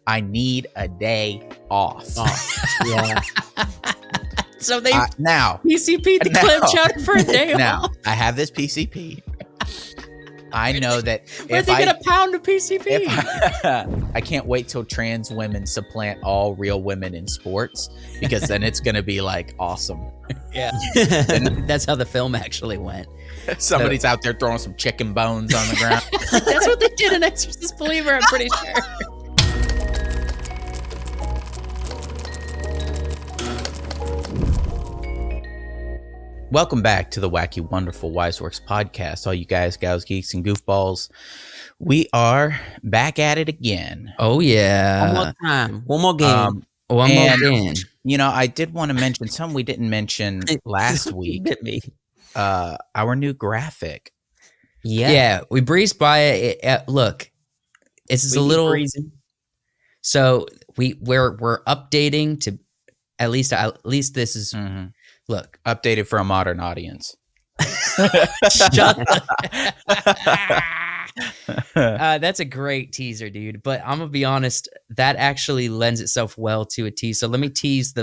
I need a day off. Yeah. So they now PCP the clam chowder for a day now off. I have this PCP. I know that Where'd they get a pound of PCP? I can't wait till trans women supplant all real women in sports, because then it's going to be like awesome. Yeah. That's how the film actually went. Somebody's out there throwing some chicken bones on the ground. That's what they did in Exorcist Believer, I'm pretty sure. Welcome back to the Wacky Wonderful Wiseworks podcast. All you guys, gals, geeks, and goofballs. We are back at it again. Oh, yeah. One more time. One more game. One more game. You know, I did want to mention something we didn't mention last week. Our new graphic. Yeah, we breezed by it. Look, it's a little breezing. So we're updating to at least this is look, updated for a modern audience. Shut that's a great teaser, dude. But I'm gonna be honest, that actually lends itself well to a tease. So let me tease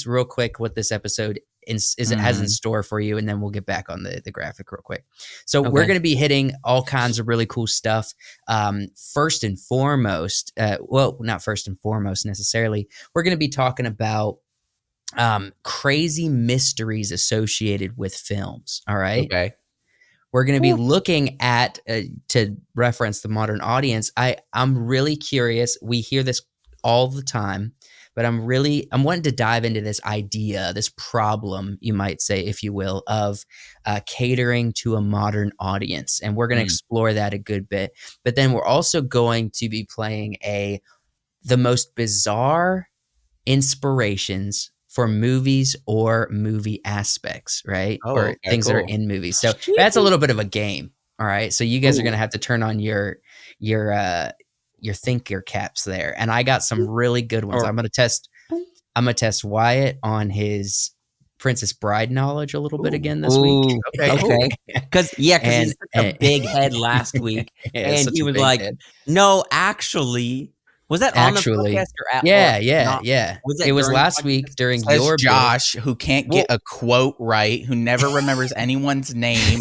real quick what this episode has in store for you, and then we'll get back on the graphic real quick. So we're going to be hitting all kinds of really cool stuff. First and foremost, well, not first and foremost necessarily, we're going to be talking about crazy mysteries associated with films. All right. Okay. We're going to be looking at, to reference the modern audience, I'm really curious. We hear this all the time, but I'm wanting to dive into this idea, this problem, you might say, if you will, of catering to a modern audience. And we're going to explore that a good bit. But then we're also going to be playing the most bizarre inspirations for movies or movie aspects, right? Or things that are in movies. So that's a little bit of a game. All right. So you guys are going to have to turn on your thinker caps there. And I got some really good ones. I'm going to test Wyatt on his Princess Bride knowledge a little bit again this week. Okay. Because he's such a big head last week. And he was like, no, actually. Was that on the podcast or at? Yeah. It was last week during your Josh, who can't get a quote right, who never remembers anyone's name.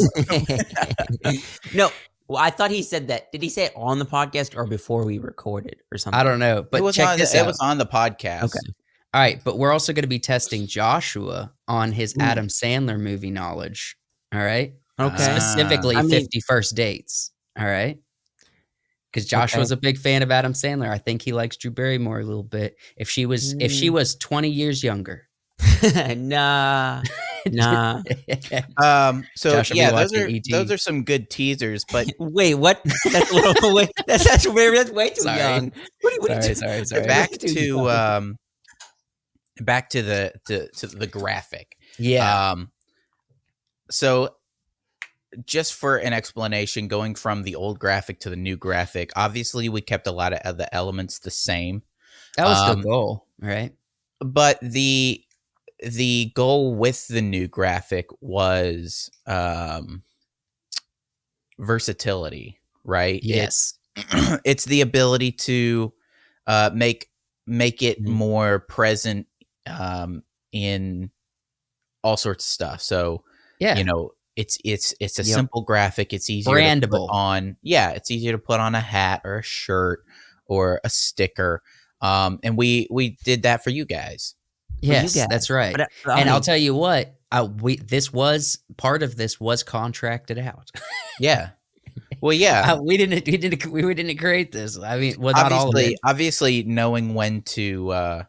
No, well, I thought he said that. Did he say it on the podcast or before we recorded or something? I don't know, but check this out. It was on the podcast. Okay. All right, but we're also going to be testing Joshua on his Adam Sandler movie knowledge. All right. Okay. Specifically, 50 First Dates. All right. Because Joshua's a big fan of Adam Sandler. I think he likes Drew Barrymore a little bit. If she was 20 years younger. Nah. Those are some good teasers, but wait, what? That's a little way. That's way too young. Sorry. Back to the graphic. Yeah. So just for an explanation, going from the old graphic to the new graphic, obviously we kept a lot of the elements the same. That was the goal, right? But the goal with the new graphic was versatility, right? Yes. It's the ability to make it more present in all sorts of stuff. So, it's a simple graphic. It's easier to put on. Yeah, it's easier to put on a hat or a shirt or a sticker. And we did that for you guys. Yes, that's right. And I'll tell you what, part of this was contracted out. Yeah. Well, yeah. We didn't create this. I mean, well, not all of it. Obviously, knowing when to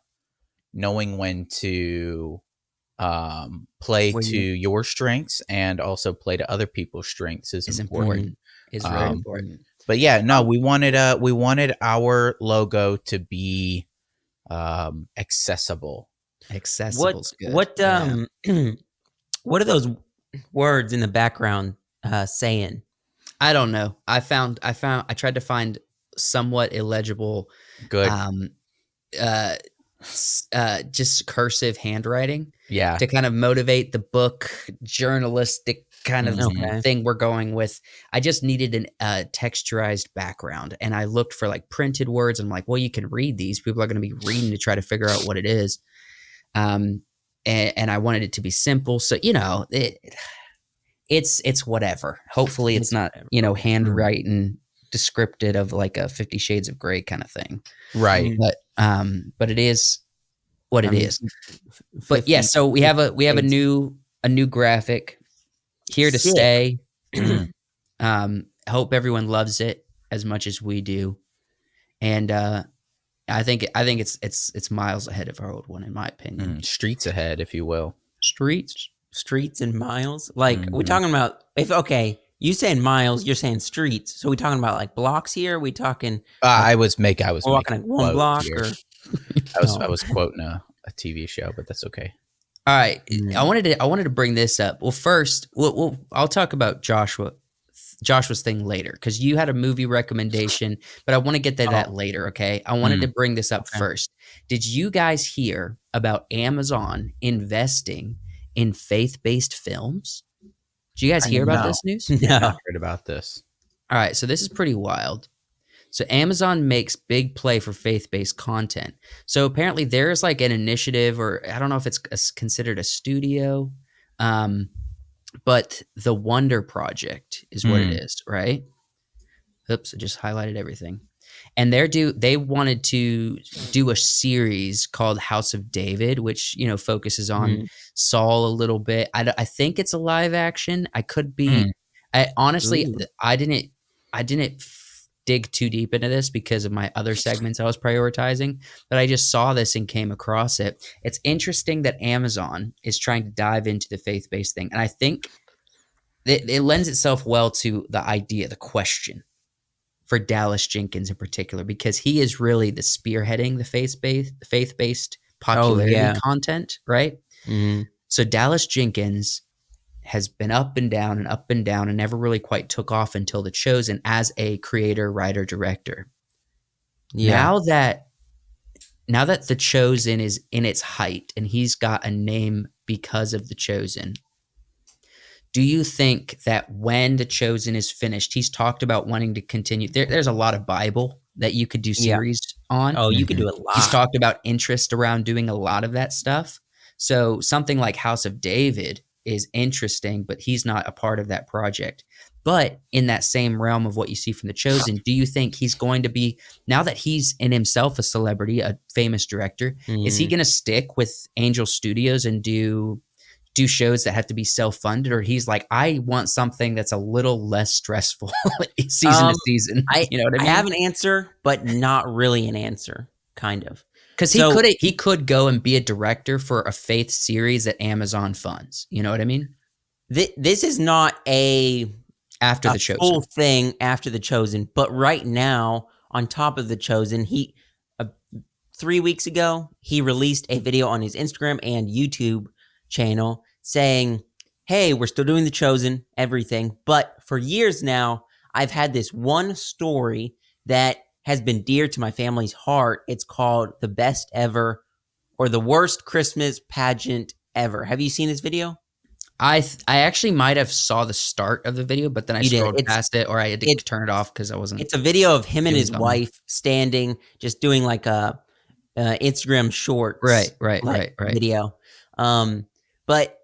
play to your strengths and also play to other people's strengths is important. It's very important. But yeah, no, we wanted our logo to be accessible. Accessible's good. What are those words in the background saying? I don't know. I tried to find somewhat illegible. Good. Just cursive handwriting. Yeah. To kind of motivate the book journalistic kind of thing we're going with. I just needed a texturized background, and I looked for like printed words. I'm like, well, you can read these. People are going to be reading to try to figure out what it is. And I wanted it to be simple. So, it's whatever. Hopefully it's not, handwriting descriptive of like a 50 Shades of Grey kind of thing. Right. But it is what it is. But yeah, so we have a new graphic here to stay. Hope everyone loves it as much as we do. And I think it's miles ahead of our old one, in my opinion. Streets ahead, if you will. Streets and miles. Like we're talking about you saying miles, you're saying streets. So we talking about like blocks here? We talking? I was making one block here. I was quoting a TV show, but that's okay. All right, I wanted to bring this up. Well, first, I'll talk about Joshua's thing later, because you had a movie recommendation, but I want to get to that later. Okay, I wanted to bring this up first. Did you guys hear about Amazon investing in faith-based films? Did you guys hear about this news? No, I heard about this. All right, so this is pretty wild. So Amazon makes big play for faith-based content. So apparently there's like an initiative, or I don't know if it's considered a studio, but the Wonder Project is what it is, right? Oops, I just highlighted everything. And they wanted to do a series called House of David, which, focuses on Saul a little bit. I think it's a live action. I could be. I honestly, I didn't dig too deep into this because of my other segments I was prioritizing, but I just saw this and came across it. It's interesting that Amazon is trying to dive into the faith-based thing. And I think it lends itself well to the idea, the question for Dallas Jenkins in particular, because he is really the spearheading the faith-based popularity content, right? So Dallas Jenkins has been up and down and never really quite took off until The Chosen as a creator, writer, director. Now that The Chosen is in its height and he's got a name because of The Chosen, do you think that when The Chosen is finished, he's talked about wanting to continue? There's a lot of Bible that you could do series on. Oh, you could do a lot. He's talked about interest around doing a lot of that stuff. So something like House of David is interesting, but he's not a part of that project. But in that same realm of what you see from The Chosen, do you think he's going to be, now that he's in himself a celebrity, a famous director, is he going to stick with Angel Studios and do shows that have to be self-funded, or he's like, I want something that's a little less stressful season to season? You know what I mean? I have an answer, but not really an answer, kind of. Because he could go and be a director for a faith series that Amazon funds. You know what I mean? This is not a full thing after The Chosen, but right now, on top of The Chosen, 3 weeks ago, he released a video on his Instagram and YouTube channel saying, hey, we're still doing The Chosen, everything, but for years now, I've had this one story that has been dear to my family's heart. It's called The Best Ever, or The Worst Christmas Pageant Ever. Have you seen this video? I actually might have saw the start of the video, but then I scrolled past it, or I had to turn it off because I wasn't. It's a video of him and his wife standing, just doing like a Instagram Shorts, right video. But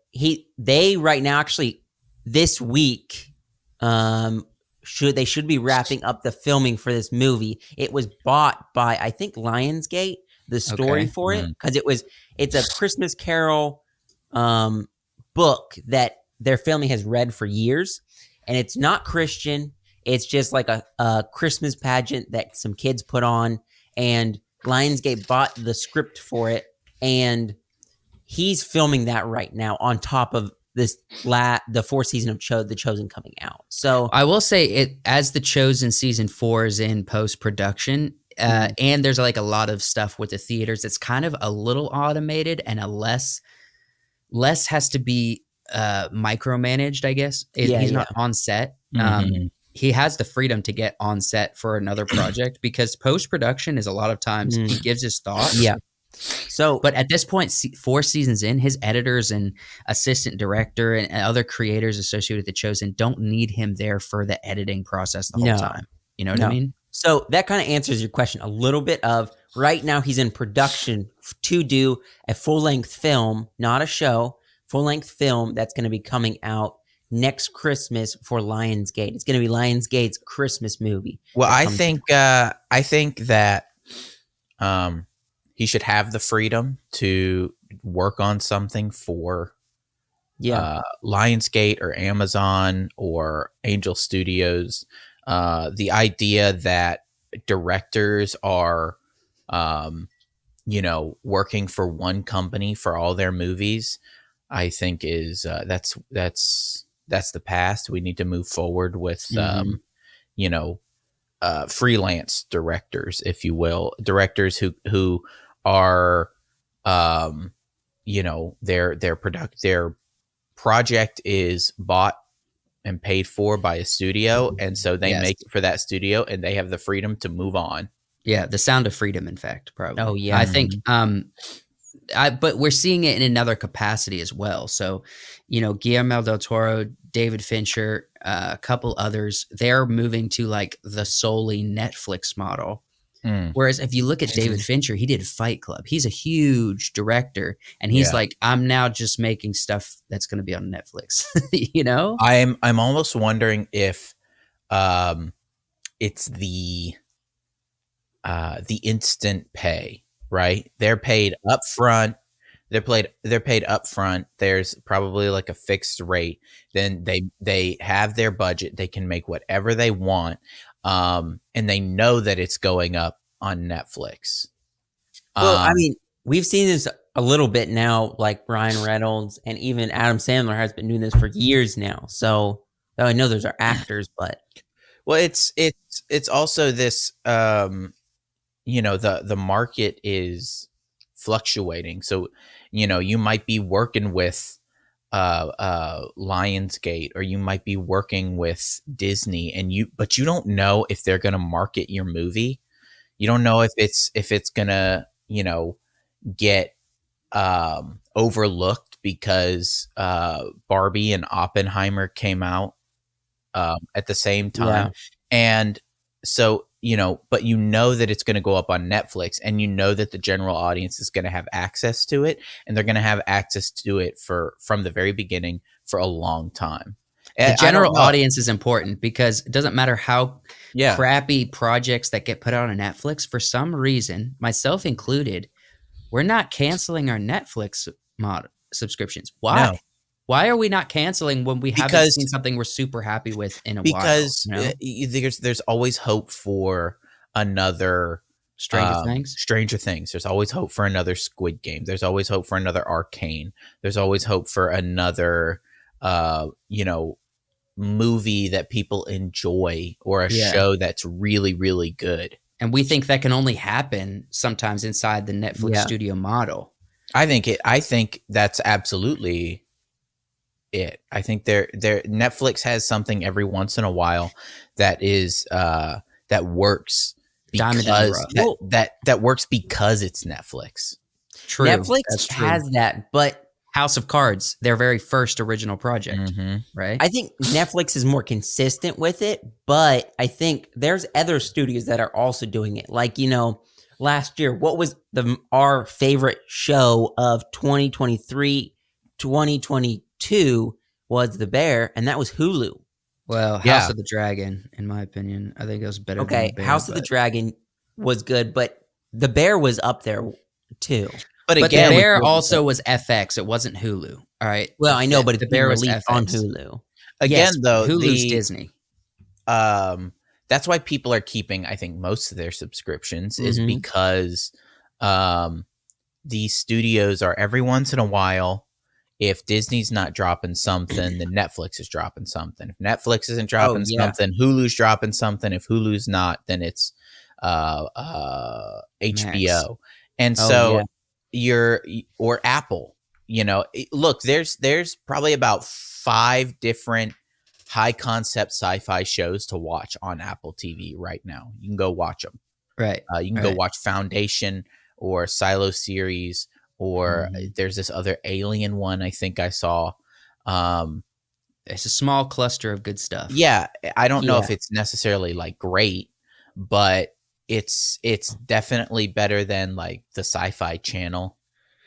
they right now, actually this week, they should be wrapping up the filming for this movie. It was bought by, I think, Lionsgate, the story for it, because it's a Christmas Carol book that their family has read for years, and it's not Christian. It's just like a Christmas pageant that some kids put on, and Lionsgate bought the script for it, and he's filming that right now on top of the fourth season of The Chosen coming out. So I will say, it as The Chosen season 4 is in post-production, and there's like a lot of stuff with the theaters, it's kind of a little automated, and a less has to be micromanaged, I guess. He's not on set. He has the freedom to get on set for another project, because post-production is a lot of times he gives his thoughts. So, but at this point, 4 seasons in, his editors and assistant director and other creators associated with The Chosen don't need him there for the editing process the whole no, time. You know what I no. mean? So that kind of answers your question a little bit. Of right now, he's in production to do a full-length film, not a show, full-length film that's going to be coming out next Christmas for Lionsgate. It's going to be Lionsgate's Christmas movie. Well, that I comes think that he should have the freedom to work on something for Lionsgate or Amazon or Angel Studios. The idea that directors are, working for one company for all their movies, I think is that's the past. We need to move forward with, freelance directors, if you will, directors who are, their project is bought and paid for by a studio, and so they Yes. make it for that studio, and they have the freedom to move on. Yeah, the sound of freedom, in fact, probably. Oh, yeah. I think, but we're seeing it in another capacity as well. So, Guillermo del Toro, David Fincher, a couple others, they're moving to like the solely Netflix model. Whereas if you look at David Fincher, he did Fight Club. He's a huge director, and he's like, I'm now just making stuff that's going to be on Netflix. I'm almost wondering if it's the instant pay, right? They're paid up front. They're paid up front. There's probably like a fixed rate. Then they have their budget. They can make whatever they want. And they know that it's going up on Netflix. Well, I mean, we've seen this a little bit now, like Ryan Reynolds and even Adam Sandler has been doing this for years now. So I know those are actors, but it's also this, the market is fluctuating. So, you might be working with Lionsgate, or you might be working with Disney, but you don't know if they're going to market your movie. You don't know if it's going to, get overlooked because Barbie and Oppenheimer came out at the same time. Yeah. And so, but that it's going to go up on Netflix, and that the general audience is going to have access to it, and they're going to have access to it from the very beginning for a long time. The general audience is important because it doesn't matter how crappy projects that get put out on Netflix, for some reason, myself included, we're not canceling our Netflix subscriptions. Why? No. Why are we not canceling when we haven't seen something we're super happy with in a while? Because there's always hope for another Stranger Things. There's always hope for another Squid Game. There's always hope for another Arcane. There's always hope for another, movie that people enjoy, or a show that's really, really good. And we think that can only happen sometimes inside the Netflix studio model. I think that's absolutely it. I think Netflix has something every once in a while that is that works because that works because it's Netflix. True. Netflix has that, but House of Cards, their very first original project, right? I think Netflix is more consistent with it, but I think there's other studios that are also doing it. Like, last year, what was our favorite show of 2023, 2022 was The Bear, and that was Hulu. Well, House of the Dragon, in my opinion, I think it was better. Okay, than The Bear, House of the Dragon was good, but The Bear was up there too. But again, The Bear also was FX. It wasn't Hulu. All right. Well, I know, but it's been released on Hulu. Again, though, Hulu's Disney. That's why people are keeping, I think, most of their subscriptions is because these studios are every once in a while. If Disney's not dropping something, then Netflix is dropping something. If Netflix isn't dropping something, Hulu's dropping something. If Hulu's not, then it's HBO. And so or Apple, look, there's probably about 5 different high concept sci-fi shows to watch on Apple TV right now. You can go watch them. Right. You can go watch Foundation, or Silo series, or there's this other Alien one I think I saw. It's a small cluster of good stuff. Yeah, I don't know if it's necessarily like great, but it's definitely better than like the Sci-Fi Channel,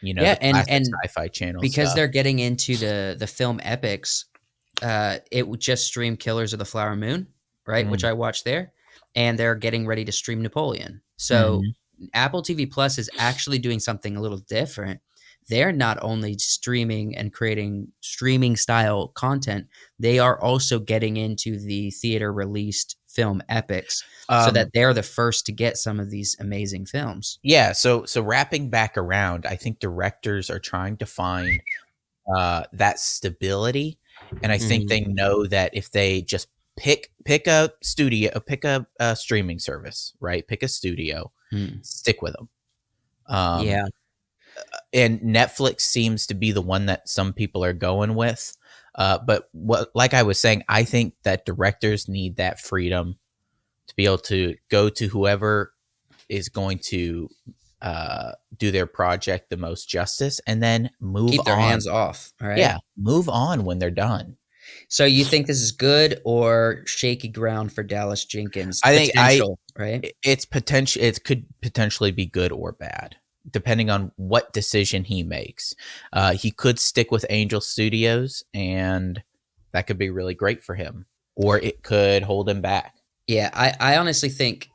the classic Sci-Fi Channel because stuff. they're getting into the film epics. It would just stream Killers of the Flower Moon, right, which I watched there, and they're getting ready to stream Napoleon. So Apple TV Plus is actually doing something a little different. They're not only streaming and creating streaming style content, they are also getting into the theater released film epics so that they're the first to get some of these amazing films. Yeah. So wrapping back around, I think directors are trying to find that stability. And I think they know that if they just pick a studio, pick a streaming service, right? Pick a studio, stick with them. And Netflix seems to be the one that some people are going with. But like I was saying, I think that directors need that freedom to be able to go to whoever is going to do their project the most justice, and then keep their hands off. Right? Yeah, move on when they're done. So you think this is good or shaky ground for Dallas Jenkins? I think right? It's potential. It could potentially be good or bad, depending on what decision he makes. He could stick with Angel Studios, and that could be really great for him, or it could hold him back. Yeah, I honestly think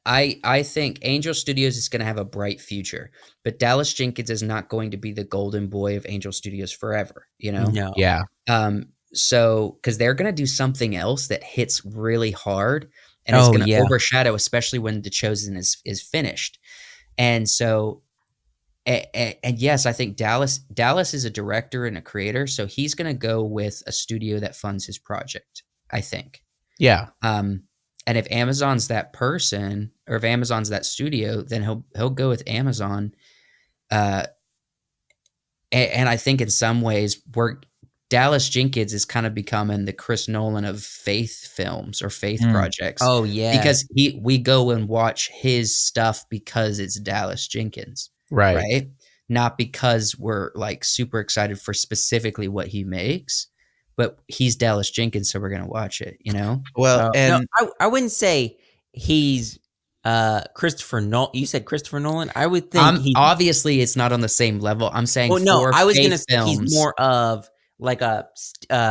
I think Angel Studios is going to have a bright future, but Dallas Jenkins is not going to be the golden boy of Angel Studios forever, No. Yeah. So because they're going to do something else that hits really hard and it's going to overshadow, especially when The Chosen is finished. And so, and yes, I think Dallas is a director and a creator, so he's going to go with a studio that funds his project, I think. Yeah. And if Amazon's that person, or if Amazon's that studio, then he'll go with Amazon. And I think in some ways, Dallas Jenkins is kind of becoming the Chris Nolan of faith films or faith projects. Oh yeah, because we go and watch his stuff because it's Dallas Jenkins, right? Not because we're like super excited for specifically what he makes, but he's Dallas Jenkins, so we're gonna watch it. Well, and no, I wouldn't say he's Christopher Nolan. You said Christopher Nolan. I would think obviously it's not on the same level. I'm saying I was gonna say films, he's more of like a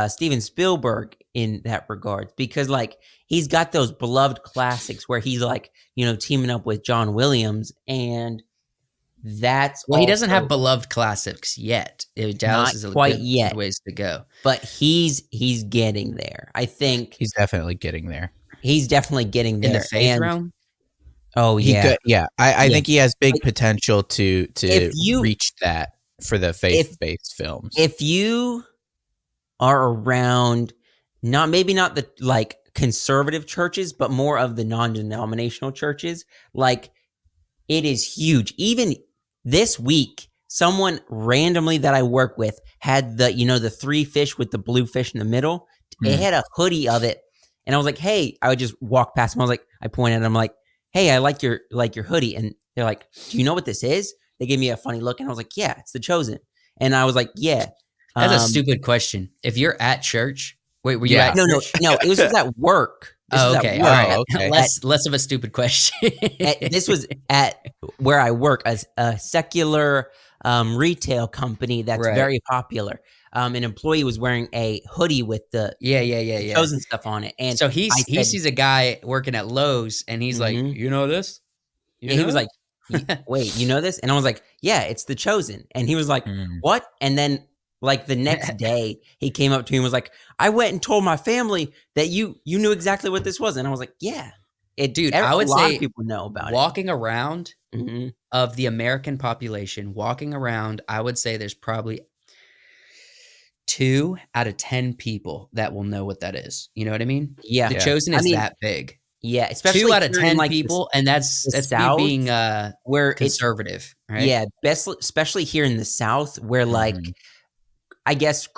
Steven Spielberg in that regard, because like he's got those beloved classics where he's like teaming up with John Williams, and that's he doesn't have beloved classics yet. Dallas is quite yet ways to go, but he's getting there. I think he's definitely getting there. He's definitely getting there in the faith realm. Oh yeah, I think he has big potential to reach that for the faith-based films. If you are around, maybe not the like conservative churches, but more of the non-denominational churches, like it is huge. Even this week, someone randomly that I work with had the 3 fish with the blue fish in the middle. It had a hoodie of it, and I was like, "Hey!" I would just walk past him. I pointed at him, like, "Hey, I like your hoodie," and they're like, "Do you know what this is?" They gave me a funny look, and I was like, "Yeah, it's The Chosen," and I was like, "Yeah." That's a stupid question. If you're at church, wait, were you at church? No, it was just at work. Okay, all right. Okay. Less of a stupid question. This was at where I work, a secular retail company that's very popular. An employee was wearing a hoodie with the Chosen stuff on it, and so he sees a guy working at Lowe's, and he's like, "You know this?" He was like, "Wait, you know this?" And I was like, "Yeah, it's The Chosen." And he was like, "What?" And then like the next day, he came up to me and was like, "I went and told my family that you knew exactly what this was." And I was like, "Yeah, dude." I would say people know about walking around of the American population. Walking around, I would say there's probably 2 out of 10 people that will know what that is. You know what I mean? Yeah. The Chosen is that big. Yeah, especially 2 out of 10 people, and that's South, me being where conservative, right? Yeah, especially here in the South, where like I guess a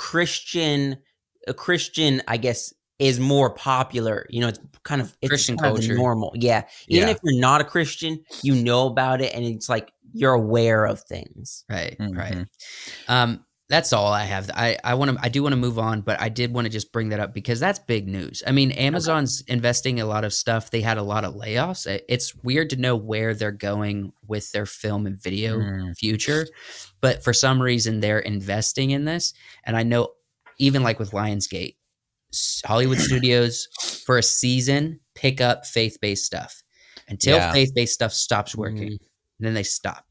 Christian, I guess, is more popular. It's kind of Christian culture, normal. Yeah, even if you're not a Christian, you know about it, and it's like you're aware of things. Right. Mhm. Right. That's all I have. I do want to move on, but I did want to just bring that up because that's big news. I mean, Amazon's investing a lot of stuff. They had a lot of layoffs. It's weird to know where they're going with their film and video future, but for some reason they're investing in this. And I know even like with Lionsgate, Hollywood studios for a season pick up faith-based stuff until faith-based stuff stops working. Then they stop.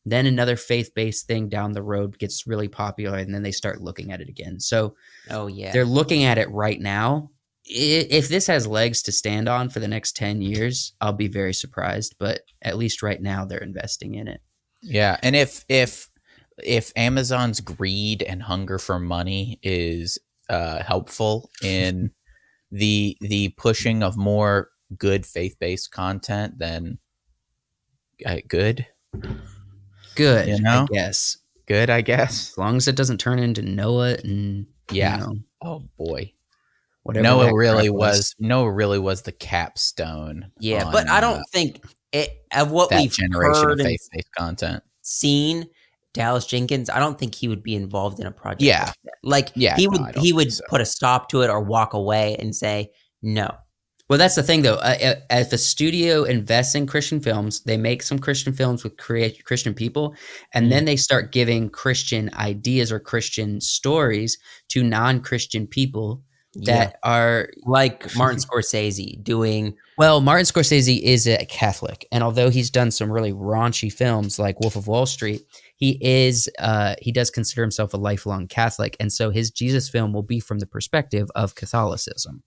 Then another faith-based thing down the road gets really popular, and then they start looking at it again. So they're looking at it right now. If this has legs to stand on for the next 10 years, I'll be very surprised. But at least right now, they're investing in it. Yeah, and if Amazon's greed and hunger for money is helpful in the pushing of more good faith-based content, then good. Good, You know? I guess. Good, I guess. As long as it doesn't turn into Noah and oh boy, whatever. Noah really was the capstone. Yeah, but I don't think of what that we've generation heard of faith-based content. Seen Dallas Jenkins, I don't think he would be involved in a project. Yeah, like that. He would put a stop to it or walk away and say no. Well, that's the thing, though. If a studio invests in Christian films, they make some Christian films with Christian people, and then they start giving Christian ideas or Christian stories to non-Christian people that are like Martin Scorsese doing. Well, Martin Scorsese is a Catholic, and although he's done some really raunchy films like Wolf of Wall Street, he does consider himself a lifelong Catholic, and so his Jesus film will be from the perspective of Catholicism.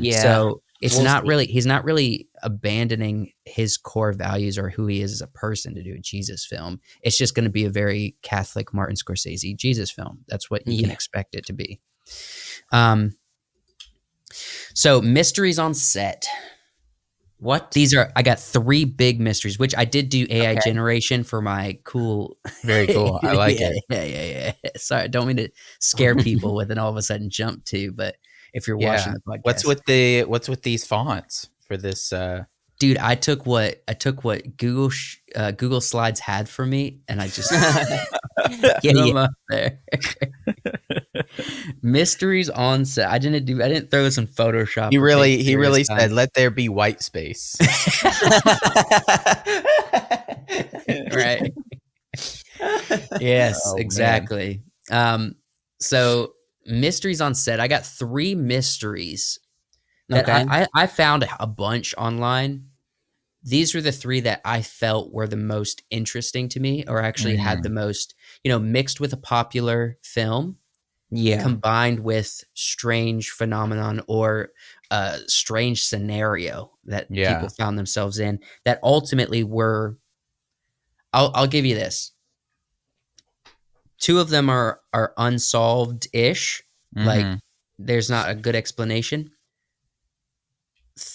Yeah. So he's not really abandoning his core values or who he is as a person to do a Jesus film. It's just going to be a very Catholic Martin Scorsese Jesus film. That's what you can expect it to be. So mysteries on set. What? I got 3 big mysteries, which I did do AI generation for my cool. Very cool. I like it. Yeah. Sorry, I don't mean to scare people with an all of a sudden jump to, but if you're watching the podcast. What's with these fonts for this? Dude, I took what Google Slides had for me, and I just get them up there. Mysteries on set. I didn't throw this in Photoshop. He really said, "Let there be white space." Right. Yes, exactly. So mysteries on set. I got 3 mysteries that I found a bunch online. These were the 3 that I felt were the most interesting to me, or actually had the most, mixed with a popular film, combined with strange phenomenon or a strange scenario that people found themselves in that ultimately were. I'll give you this. 2 of them are unsolved-ish. Like there's not a good explanation.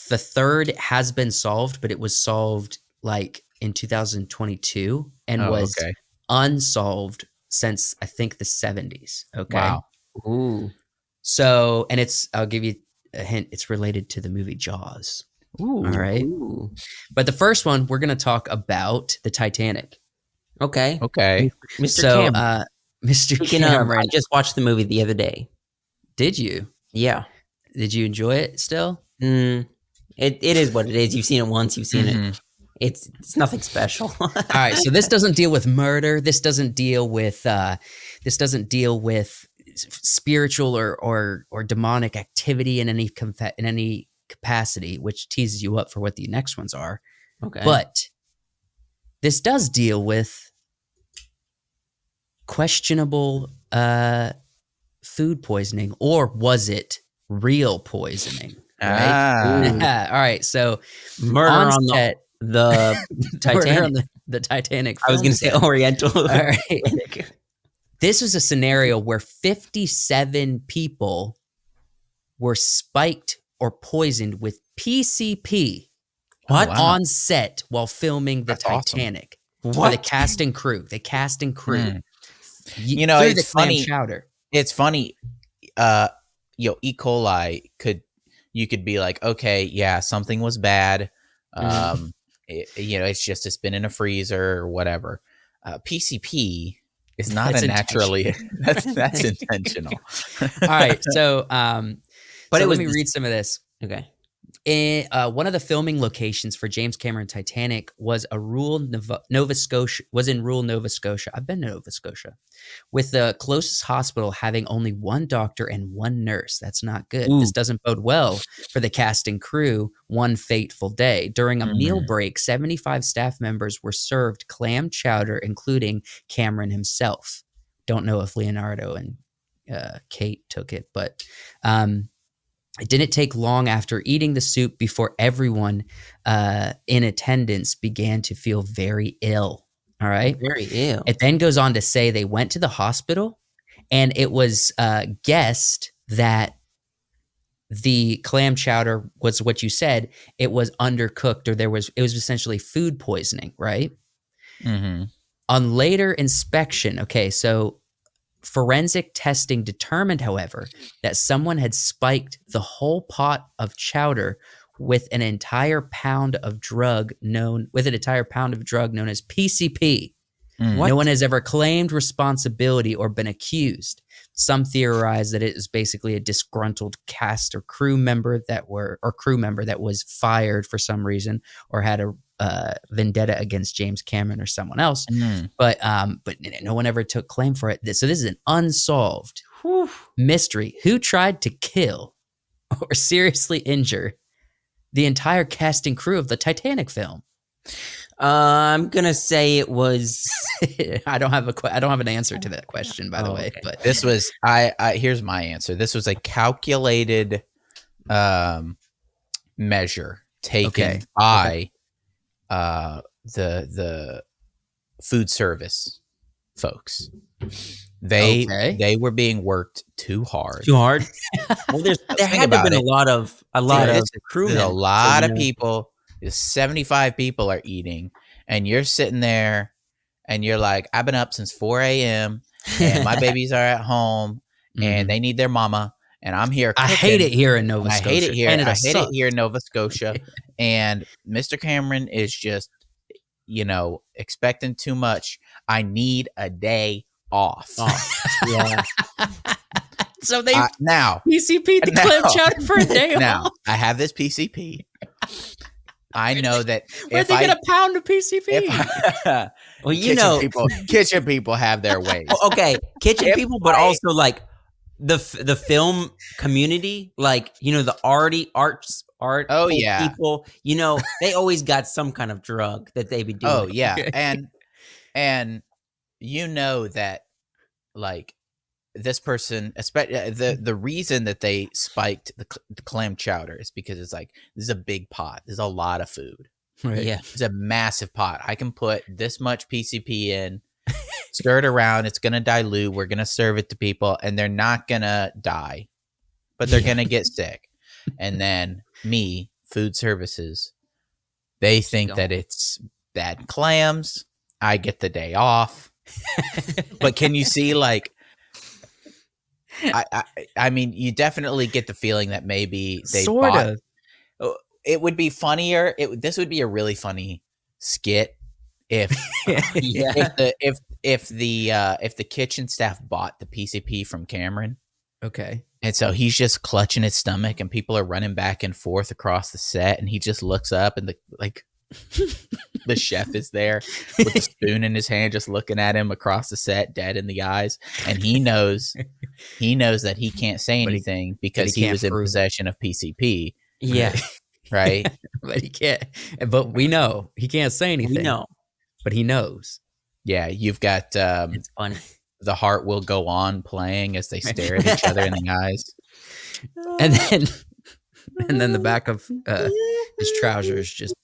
The 3rd has been solved, but it was solved like in 2022 and was unsolved since I think the 70s. Okay. Wow. Ooh. So, and I'll give you a hint. It's related to the movie Jaws. Ooh. All right. Ooh. But the first one, we're going to talk about the Titanic. Okay. Mr. Cameron. Mr. Cameron. I just watched the movie the other day. Did you? Yeah. Did you enjoy it still? It is what it is. You've seen it once. You've seen it. It's nothing special. All right. So this doesn't deal with murder. This doesn't deal with spiritual or demonic activity in any capacity, which teases you up for what the next ones are. Okay. But this does deal with questionable food poisoning, or was it real poisoning? Right? All right. So murder on the Titanic. The Titanic. I was going to say Oriental. All right. This was a scenario where 57 people were spiked or poisoned with PCP on set while filming the Titanic. Awesome. For the cast and crew. It's funny. Chowder. It's funny. E. coli you could be like, okay, yeah, something was bad. It's been in a freezer or whatever. PCP is not That's a naturally that's intentional. All right, so But so it let was me this- read some of this. Okay. One of the filming locations for James Cameron Titanic was Nova Scotia. Was in rural Nova Scotia. I've been to Nova Scotia, with the closest hospital having only one doctor and one nurse. That's not good. Ooh. This doesn't bode well for the cast and crew. One fateful day, during a meal break, 75 staff members were served clam chowder, including Cameron himself. Don't know if Leonardo and Kate took it, but. It didn't take long after eating the soup before everyone in attendance began to feel very ill. All right. Very ill. It then goes on to say they went to the hospital, and it was guessed that the clam chowder was what you said. It was undercooked, or it was essentially food poisoning, right? Mm-hmm. On later inspection, okay, so forensic testing determined, however, that someone had spiked the whole pot of chowder with an entire pound of drug known as PCP. Mm. No one has ever claimed responsibility or been accused. Some theorize that it is basically a disgruntled cast or crew member that was fired for some reason or had a vendetta against James Cameron or someone else. But no one ever took claim for it. So this is an unsolved mystery. Who tried to kill or seriously injure the entire cast and crew of the Titanic film? I'm gonna say it was. I don't have an answer to that question, by the way. Okay. But This was here's my answer. This was a calculated measure taken by the food service folks. They were being worked too hard. Too hard. Well, there had to have been a lot of crew members. A lot of people. 75 people are eating, and you're sitting there, and you're like, I've been up since 4 a.m. and my babies are at home, and they need their mama, and I'm here cooking. I hate it here in Nova Scotia. I hate it here. Canada I hate sucks. it here in Nova Scotia, and Mr. Cameron is just, expecting too much. I need a day off. Yeah. So they now PCP'd the clam chowder for a day now off. I have this PCP. I know that Where'd they get a pound of PCP? Well, kitchen people have their ways. Okay, kitchen people, but also like the film community, like the art people. They always got some kind of drug that they be doing. Oh yeah, and that like this person, especially the reason that they spiked the clam chowder is because it's like, this is a big pot. There's a lot of food. Right. Yeah, it's a massive pot. I can put this much PCP in, stir it around. It's gonna dilute. We're gonna serve it to people, and they're not gonna die, but they're gonna get sick. And then food services, they think that it's bad clams. I get the day off. But can you see, like, I mean, you definitely get the feeling that maybe they bought. It would be funnier. This would be a really funny skit if if the kitchen staff bought the PCP from Cameron. Okay. And so he's just clutching his stomach, and people are running back and forth across the set, and he just looks up, and the chef is there with a spoon in his hand, just looking at him across the set, dead in the eyes. And he knows that he can't say anything because he was in possession of PCP. Yeah. Right. But he can't. But we know he can't say anything. We know, but he knows. Yeah, you've got it's funny. The Heart Will Go On playing as they stare at each other in the eyes, and then the back of his trousers just.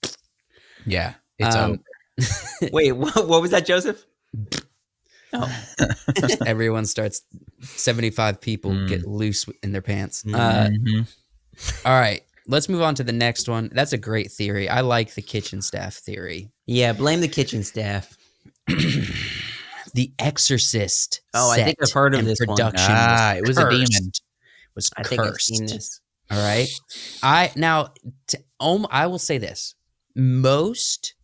Yeah, it's over. Wait, what was that, Joseph? Everyone starts. 75 people get loose in their pants. All right, let's move on to the next one. That's a great theory. I like the kitchen staff theory. Yeah, blame the kitchen staff. The Exorcist. I think I've heard of this production. It was a demon. Was I cursed. think I've seen this. All right. I will say this: most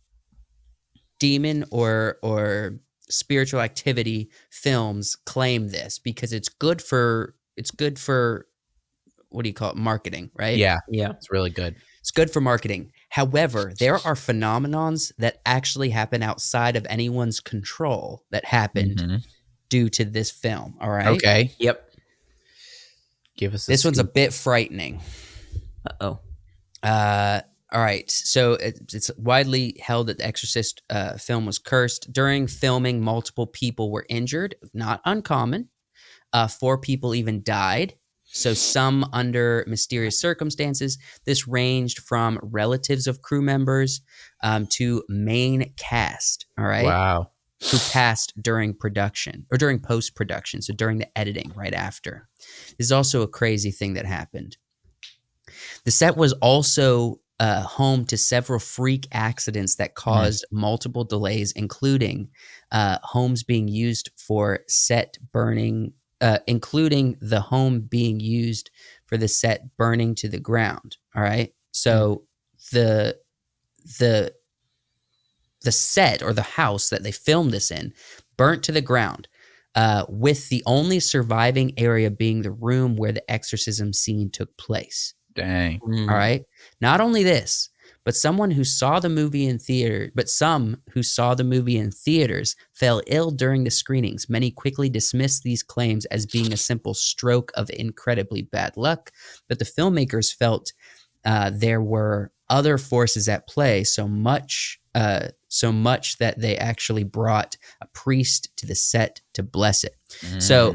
demon or spiritual activity films claim this because it's good for what do you call it? Marketing, right? Yeah. Yeah. It's really good. It's good for marketing. However, there are phenomenons that actually happen outside of anyone's control that happened due to this film. All right. Okay. Yep. Give us this one's a bit frightening. Uh-oh. All right. So it's widely held that the Exorcist film was cursed. During filming, multiple people were injured. Not uncommon. 4 people even died. So some under mysterious circumstances. This ranged from relatives of crew members to main cast. All right. Wow. Who passed during production or during post-production. So during the editing right after. This is also a crazy thing that happened. The set was also home to several freak accidents that caused multiple delays, including homes being used for set burning, including the home being used for the set burning to the ground. All right. So the set or the house that they filmed this in burnt to the ground, with the only surviving area being the room where the exorcism scene took place. Dang. All right. Not only this, but some who saw the movie in theaters fell ill during the screenings. Many quickly dismissed these claims as being a simple stroke of incredibly bad luck, but the filmmakers felt there were other forces at play, so much that they actually brought a priest to the set to bless it. So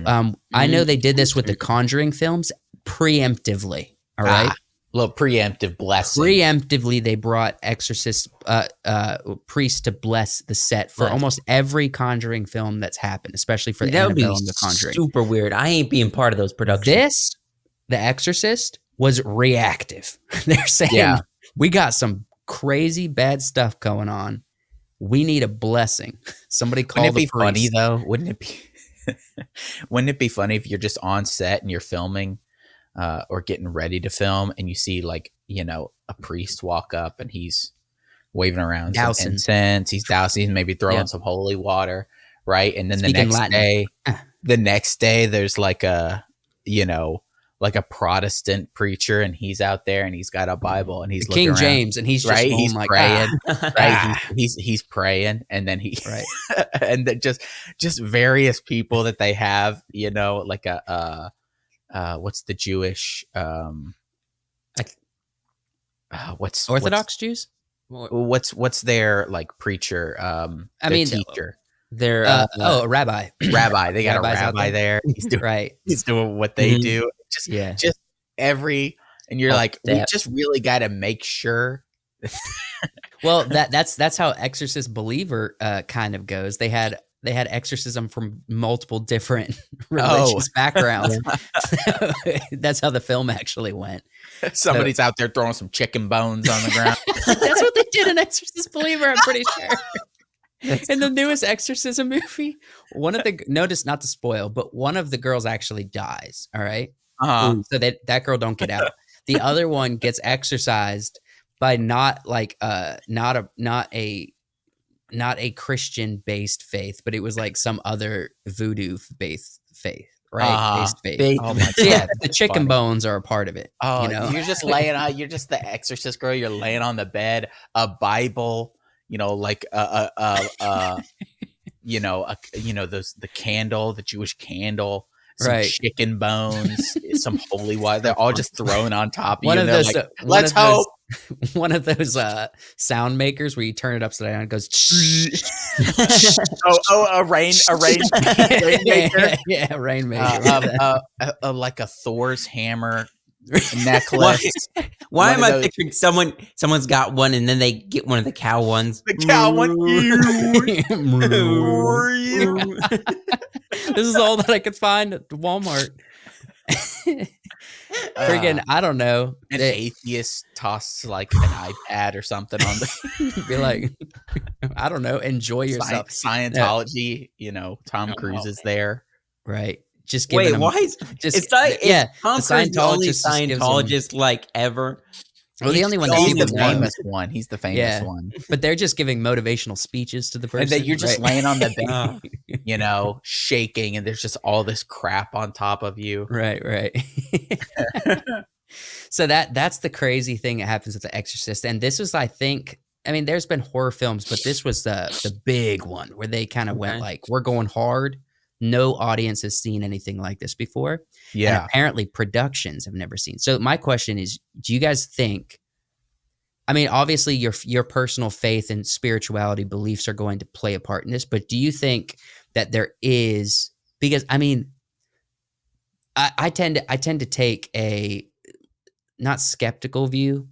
I know they did this with the Conjuring films preemptively. All right. A little preemptive blessing. Preemptively, they brought exorcist priests to bless the set for almost every Conjuring film that's happened, especially for the Annabelle and the Conjuring. Super weird. I ain't being part of those productions. The Exorcist, was reactive. They're saying, we got some crazy bad stuff going on. We need a blessing. Somebody call the priest. Wouldn't it be funny though? Wouldn't it be funny if you're just on set and you're filming or getting ready to film and you see like, a priest walk up and he's waving around some incense, he's dousing, maybe throwing some holy water, right? And then the next day there's like a Protestant preacher and he's out there and he's got a Bible and he's King around, James and he's just he's like, praying, right? He's praying and then he and then just various people that they have, like what's the Jewish what's Orthodox Jews? What's their like preacher? Teacher. They're a rabbi. Rabbi. They got a rabbi there. He's doing He's doing what they do. Just every, and you're like, we just really got to make sure. Well, that's how Exorcist Believer kind of goes. They had exorcism from multiple different religious backgrounds. That's how the film actually went. Somebody's out there throwing some chicken bones on the ground. That's what they did in Exorcist Believer, I'm pretty sure. In the newest exorcism movie, notice not to spoil, but one of the girls actually dies. All right. So that girl don't get out. The other one gets exorcised by not a Christian based faith, but it was like some other voodoo based faith, right? Based faith. Oh my God. The chicken bones are a part of it. Oh, you're just laying on. You're just the exorcist girl. You're laying on the bed, a Bible. Like the candle, the Jewish candle, some chicken bones, some holy water. They're all just thrown on top of you. Let's hope. One of those sound makers where you turn it upside down, it goes. a rain maker. Yeah, rain maker. Like a Thor's hammer necklace. Why am I picturing someone's got one and then they get one of the cow ones? The cow one. This is all that I could find at Walmart. Friggin', I don't know. An atheist tosses like an iPad or something on the. Be like, I don't know. Enjoy yourself. Scientology. Tom Cruise is there. Right. Just wait, why is just it's like yeah? Tom Cruise the only Scientologist like ever. Well, the only one that He's people the know. famous one. He's the famous one. But they're just giving motivational speeches to the person. And then you're just right? laying on the bed, shaking, and there's just all this crap on top of you. Right. So that's the crazy thing that happens with The Exorcist. And this was, I think, I mean, there's been horror films, but this was the big one where they kind of went like, we're going hard. No audience has seen anything like this before. Yeah. And apparently productions have never seen. So my question is, do you guys think, I mean, obviously your personal faith and spirituality beliefs are going to play a part in this, but do you think that there is, because I mean, I tend to take a not skeptical view.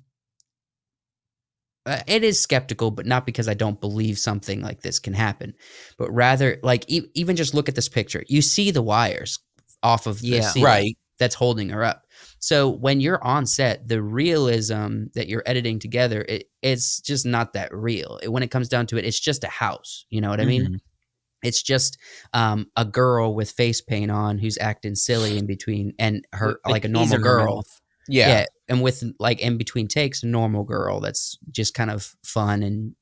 It is skeptical, but not because I don't believe something like this can happen, but rather like even just look at this picture. You see the wires off of the ceiling that's holding her up. So when you're on set, the realism that you're editing together, it's just not that real. When it comes down to it, it's just a house. You know what I mean? It's just a girl with face paint on who's acting silly in between, and her like a normal girl. Yeah. And with like in between takes, a normal girl that's just kind of fun, and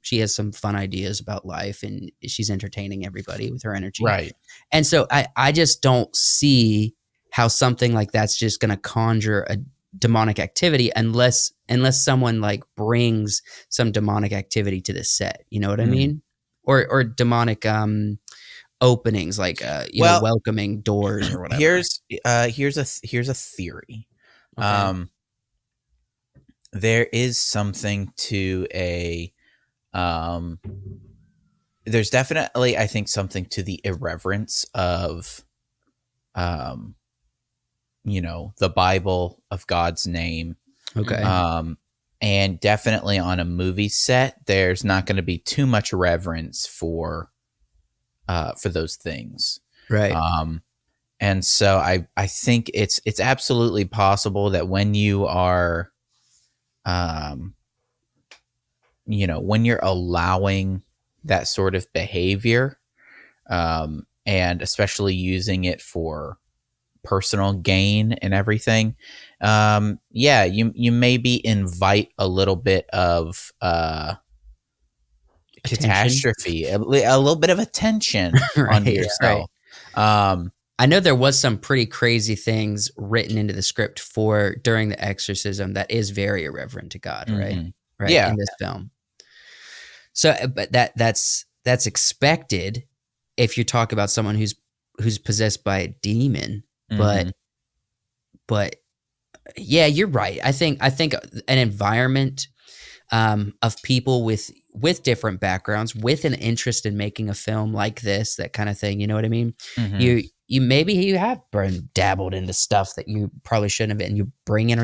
she has some fun ideas about life, and she's entertaining everybody with her energy. Right. And so I just don't see how something like that's just going to conjure a demonic activity unless someone like brings some demonic activity to the set. You know what I mean? Or demonic openings, like welcoming doors or whatever. Here's a theory. Okay. There is something to there's definitely, I think, something to the irreverence of the Bible, of God's name. Okay. And definitely on a movie set, there's not going to be too much reverence for those things. Right. And so I think it's absolutely possible that when you are, when you're allowing that sort of behavior, and especially using it for personal gain and everything, you maybe invite a little bit of catastrophe, a little bit of attention onto yourself. Right. I know there was some pretty crazy things written into the script for during the exorcism that is very irreverent to God, right? Right. Yeah. In this film. So, but that's expected if you talk about someone who's possessed by a demon. But yeah, you're right. I think an environment of people with different backgrounds, with an interest in making a film like this, that kind of thing. You know what I mean? You maybe you have dabbled into stuff that you probably shouldn't have, and you bringing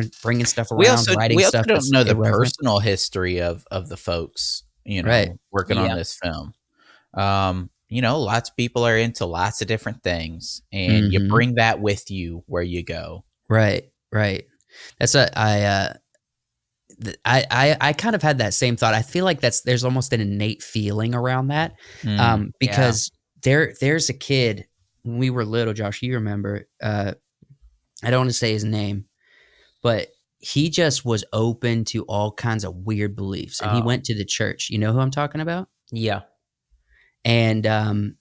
stuff around. We also don't know the personal history of the folks, working on this film. Lots of people are into lots of different things, and you bring that with you where you go. Right. That's I kind of had that same thought. I feel like there's almost an innate feeling around that, because there's a kid when we were little, Josh, you remember, I don't want to say his name, but he just was open to all kinds of weird beliefs, and he went to the church. You know who I'm talking about? Yeah. And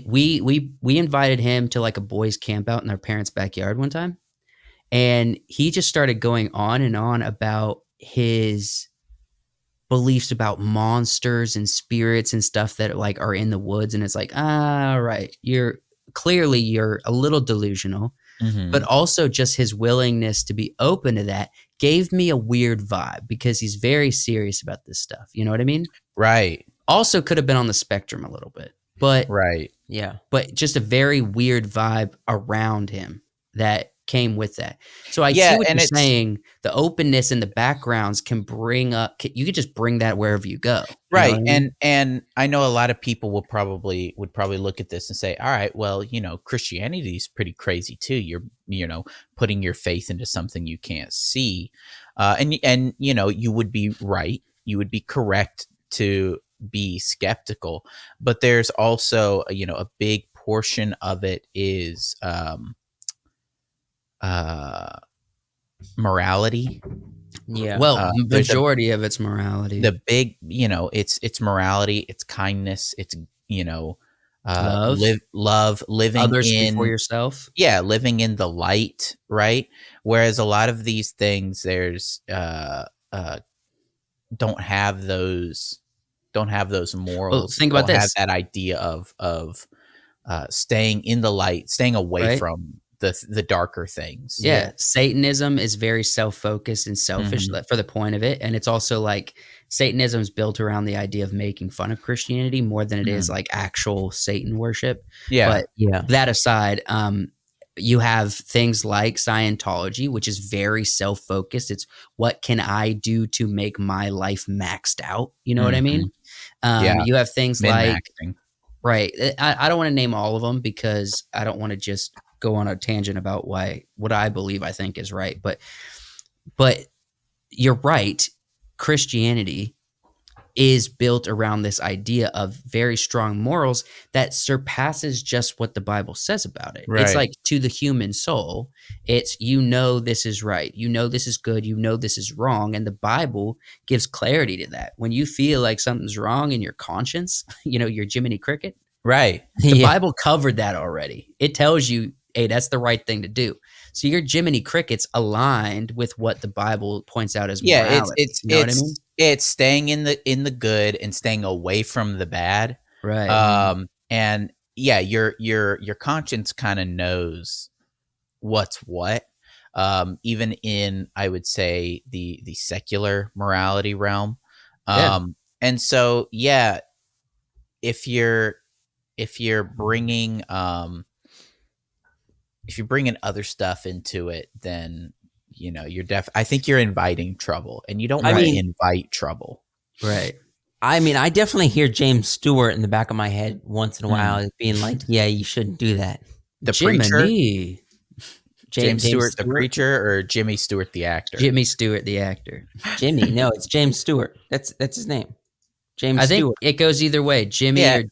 we invited him to like a boys' camp out in their parents' backyard one time, and he just started going on and on about his beliefs about monsters and spirits and stuff that like are in the woods. And it's like, right, you're a little delusional, but also just his willingness to be open to that gave me a weird vibe, because he's very serious about this stuff. You know what I mean? Right. Also could have been on the spectrum a little bit, but right. Yeah. But just a very weird vibe around him that came with that. So I see what you're saying. The openness and the backgrounds can bring up, you could just bring that wherever you go. Right. I mean? And I know a lot of people would probably look at this and say, all right, well, Christianity is pretty crazy too. You're, putting your faith into something you can't see. And you would be right. You would be correct to be skeptical, but there's also, a big portion of it is, morality. Yeah. Well, There's majority of it's morality. the big, it's morality, it's kindness, it's, Love. living Others before in, yourself. yeah, living in the light, right? Whereas a lot of these things, there's don't have those Well, morals, think about don't have this, that idea of staying in the light, staying away right? from the darker things. Yeah, Satanism is very self-focused and selfish Hmm. for the point of it, and it's also like Satanism is built around the idea of making fun of Christianity more than it is Mm. like actual Satan worship. Yeah. But that aside, you have things like Scientology, which is very self-focused. It's what can I do to make my life maxed out? You know what I Hmm. mean? Yeah. You have things Min like maxing. right. I don't want to name all of them because I don't want to just go on a tangent about what I believe I think is right. But you're right. Christianity is built around this idea of very strong morals that surpasses just what the Bible says about it. It's Right. like to the human soul, it's this is right, this is good, this is wrong, and the Bible gives clarity to that. When you feel like something's wrong in your conscience, your Jiminy Cricket, Right. the Yeah. Bible covered that already. It tells you, hey, that's the right thing to do. So your Jiminy Cricket's aligned with what the Bible points out as Yeah, morality. You know what I mean? it's staying in the good and staying away from the bad. Right. And yeah, your conscience kind of knows what's what. Even in, I would say, the secular morality realm. Yeah. And so yeah, if you're bringing if you're bringing other stuff into it, then I think you're inviting trouble, and you don't I want to Right. mean, invite trouble. Right. I definitely hear James Stewart in the back of my head once in a while Mm. being like, "Yeah, you shouldn't do that." The preacher, Jiminy. James James Stewart, the Stewart, preacher, or Jimmy Stewart, the actor. Jimmy Stewart, the actor. Jimmy. No, it's James Stewart. That's his name. James I think Stewart. it goes either way, Jimmy Yeah, or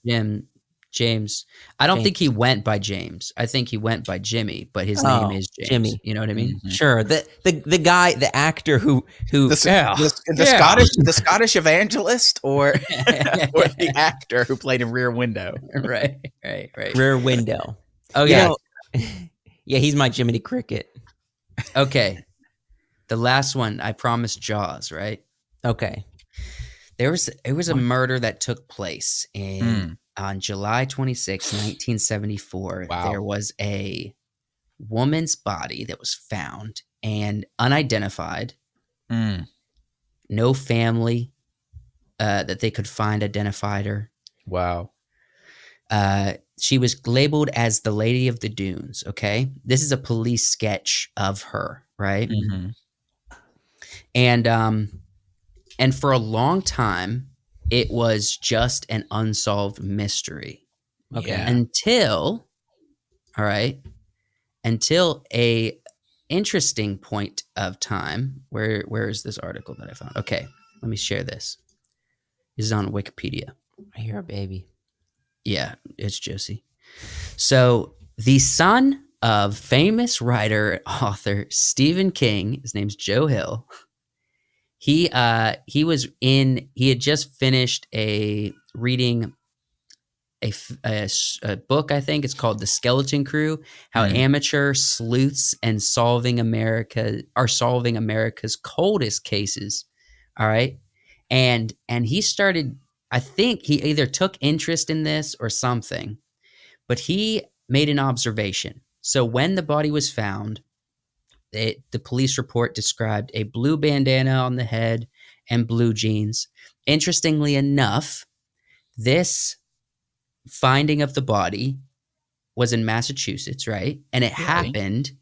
James. I don't think he James. went by James. I think he went by Jimmy, but his name Oh, is James. Jimmy. You know what I mean? mhm. Sure. The guy, the actor who Yeah. The Yeah. Scottish evangelist, or or the actor who played in Rear Window. Right. Rear Window. Okay. You know, yeah, he's my Jiminy Cricket. Okay. The last one, I promised Jaws, right? Okay. It was a murder that took place on July 26, 1974. Wow. There was a woman's body that was found and unidentified. Mm. No family that they could find identified her. Wow. She was labeled as the Lady of the Dunes. Okay, this is a police sketch of her, right? Mhm. And for a long time, it was just an unsolved mystery. Okay. Yeah. Until a interesting point of time. Where is this article that I found? Okay, let me share this. This is on Wikipedia. I hear a baby. Yeah, it's Josie. So the son of famous writer and author Stephen King, his name's Joe Hill. He had just finished reading a book. I think it's called The Skeleton Crew: How Amateur Sleuths and Solving America's Coldest Cases. All right, and he started. I think he either took interest in this or something, but he made an observation. So when the body was found, the police report described a blue bandana on the head and blue jeans. Interestingly enough, this finding of the body was in Massachusetts, right? And it happened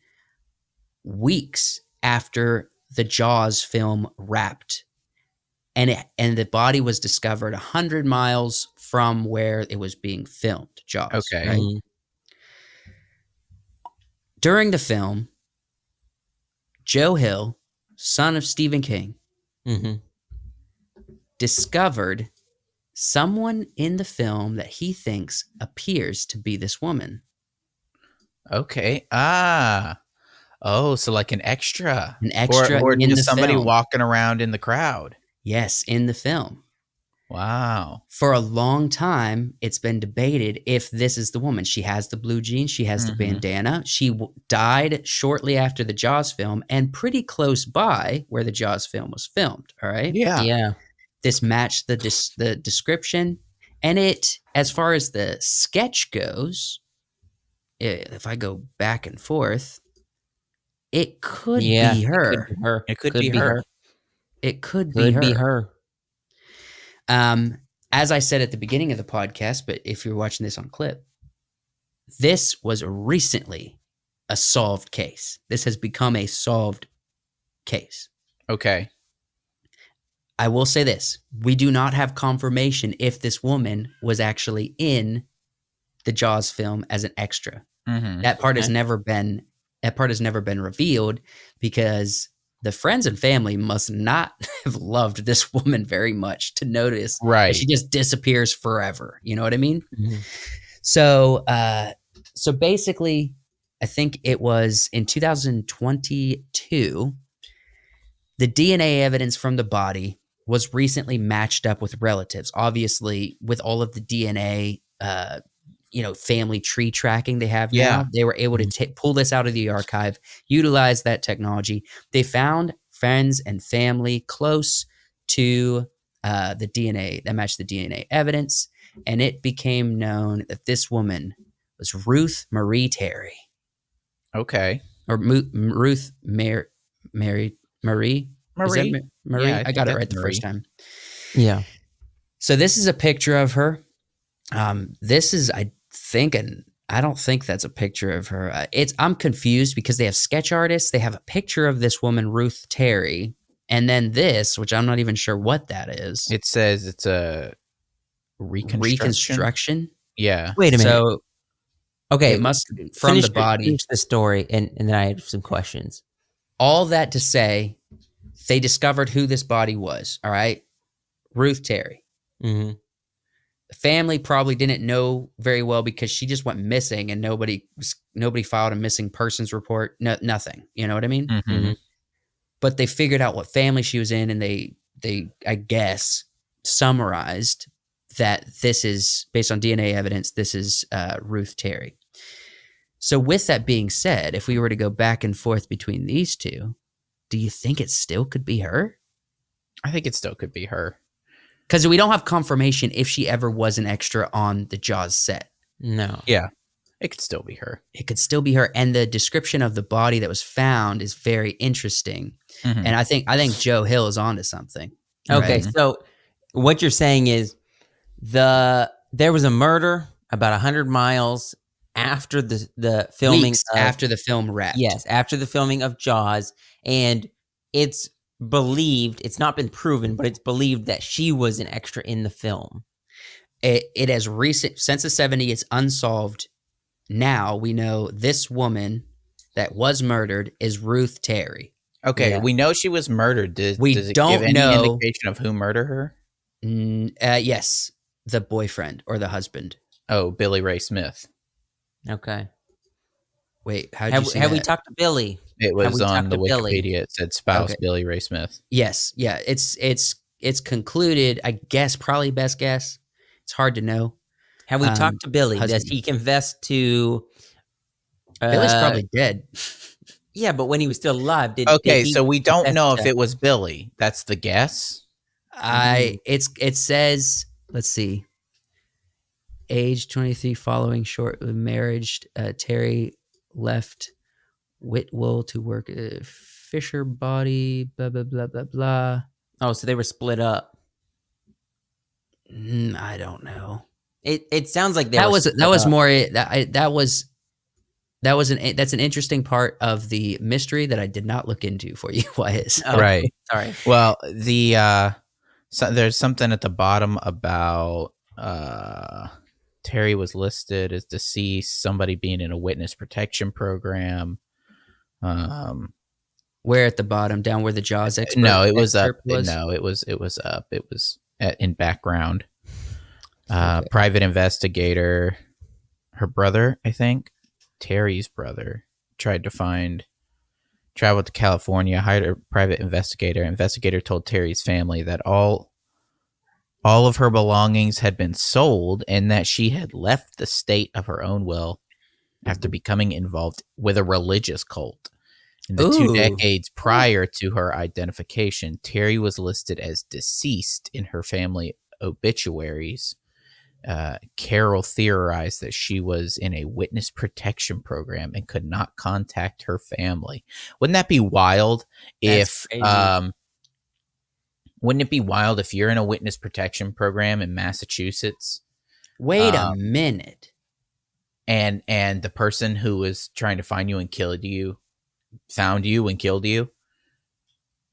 weeks after the Jaws film wrapped. And the body was discovered 100 miles from where it was being filmed, Jaws. Okay. Right? Mhm. During the film, Joe Hill, son of Stephen King, Mhm. discovered someone in the film that he thinks appears to be this woman. Okay. Ah. Oh, so like an extra. An extra Or in the just somebody film. walking around in the crowd. Yes, in the film. Wow. For a long time, it's been debated if this is the woman. She has the blue jeans, she has the bandana. She died shortly after the Jaws film and pretty close by where the Jaws film was filmed. All right. Yeah. This matched the description, and it, as far as the sketch goes, if I go back and forth, it could be her. It could be her. It could be Could be her. her. As I said at the beginning of the podcast, but if you're watching this on clip, this was recently a solved case. This has become a solved case. Okay. I will say this. We do not have confirmation if this woman was actually in the Jaws film as an extra. That part has never been revealed, because the friends and family must not have loved this woman very much to notice that she just disappears forever. You know what I mean? So basically, I think it was in 2022, the DNA evidence from the body was recently matched up with relatives. Obviously, with all of the DNA, family tree tracking they have now, they were able to pull this out of the archive, utilize that technology. They found friends and family close to the DNA that matched the DNA evidence, and it became known that this woman was Ruth Marie Terry. Okay. Or Ruth Marie. Marie? Marie? Marie? Yeah, I got it right the Marie. first time. Yeah. So this is a picture of her. This is, I don't think that's a picture of her. I'm confused because they have sketch artists. They have a picture of this woman, Ruth Terry, and then this, which I'm not even sure what that is. It says it's a reconstruction. Yeah. Wait a minute. So, okay, it must from the body. Finish the story, and then I have some questions. All that to say, they discovered who this body was. All right, Ruth Terry. Mm-hmm. The family probably didn't know very well because she just went missing, and nobody filed a missing persons report. No, nothing. You know what I mean? Mm-hmm. But they figured out what family she was in, and they I guess summarized that this is, based on DNA evidence, this is Ruth Terry. So with that being said, if we were to go back and forth between these two, do you think it still could be her? I think it still could be her. Because we don't have confirmation if she ever was an extra on the Jaws set. No. Yeah. It could still be her. It could still be her. And the description of the body that was found is very interesting. Mm-hmm. And I think Joe Hill is onto something. Okay, right? so what you're saying is there was a murder about 100 miles after the filming. Weeks after the film wrapped. Yes, after the filming of Jaws. And it's believed, it's not been proven, but it's believed that she was an extra in the film. It has recent, since the 70s, it's unsolved. Now we know this woman that was murdered is Ruth Terry. Okay, we know she was murdered. Does it don't give any know indication of who murdered her? Yes, the boyfriend or the husband. Oh, Billy Ray Smith. Okay. Wait, have we talked to Billy? It was on the Wikipedia. Billy? It said spouse Billy Ray Smith. Yes, yeah. It's concluded. I guess probably best guess. It's hard to know. Have we talked to Billy? Husband. Does he confess to? Billy's probably dead. Yeah, but when he was still alive, so we don't know if it was Billy. That's the guess. It says, let's see. Age 23, following short marriage, Terry left Whitwell to work at Fisher Body, blah, blah, blah, blah, blah. Oh, so they were split up. I don't know. It sounds like that's an interesting part of the mystery that I did not look into for you, Wise. Oh, right. Sorry. Well, there's something at the bottom about Terry was listed as deceased, somebody being in a witness protection program. Where at the bottom, down where the Jaws expert? No, it was up. Was? No, it was up. It was in background. Private investigator, her brother, I think, Terry's brother, tried to find traveled to California, hired a private investigator. Investigator told Terry's family that all of her belongings had been sold and that she had left the state of her own will after becoming involved with a religious cult. In the 2 decades prior to her identification, Terry was listed as deceased in her family obituaries. Carol theorized that she was in a witness protection program and could not contact her family. Wouldn't that be wild if wouldn't it be wild if you're in a witness protection program in Massachusetts? Wait a minute. And the person who was trying to find you and killed you found you and killed you,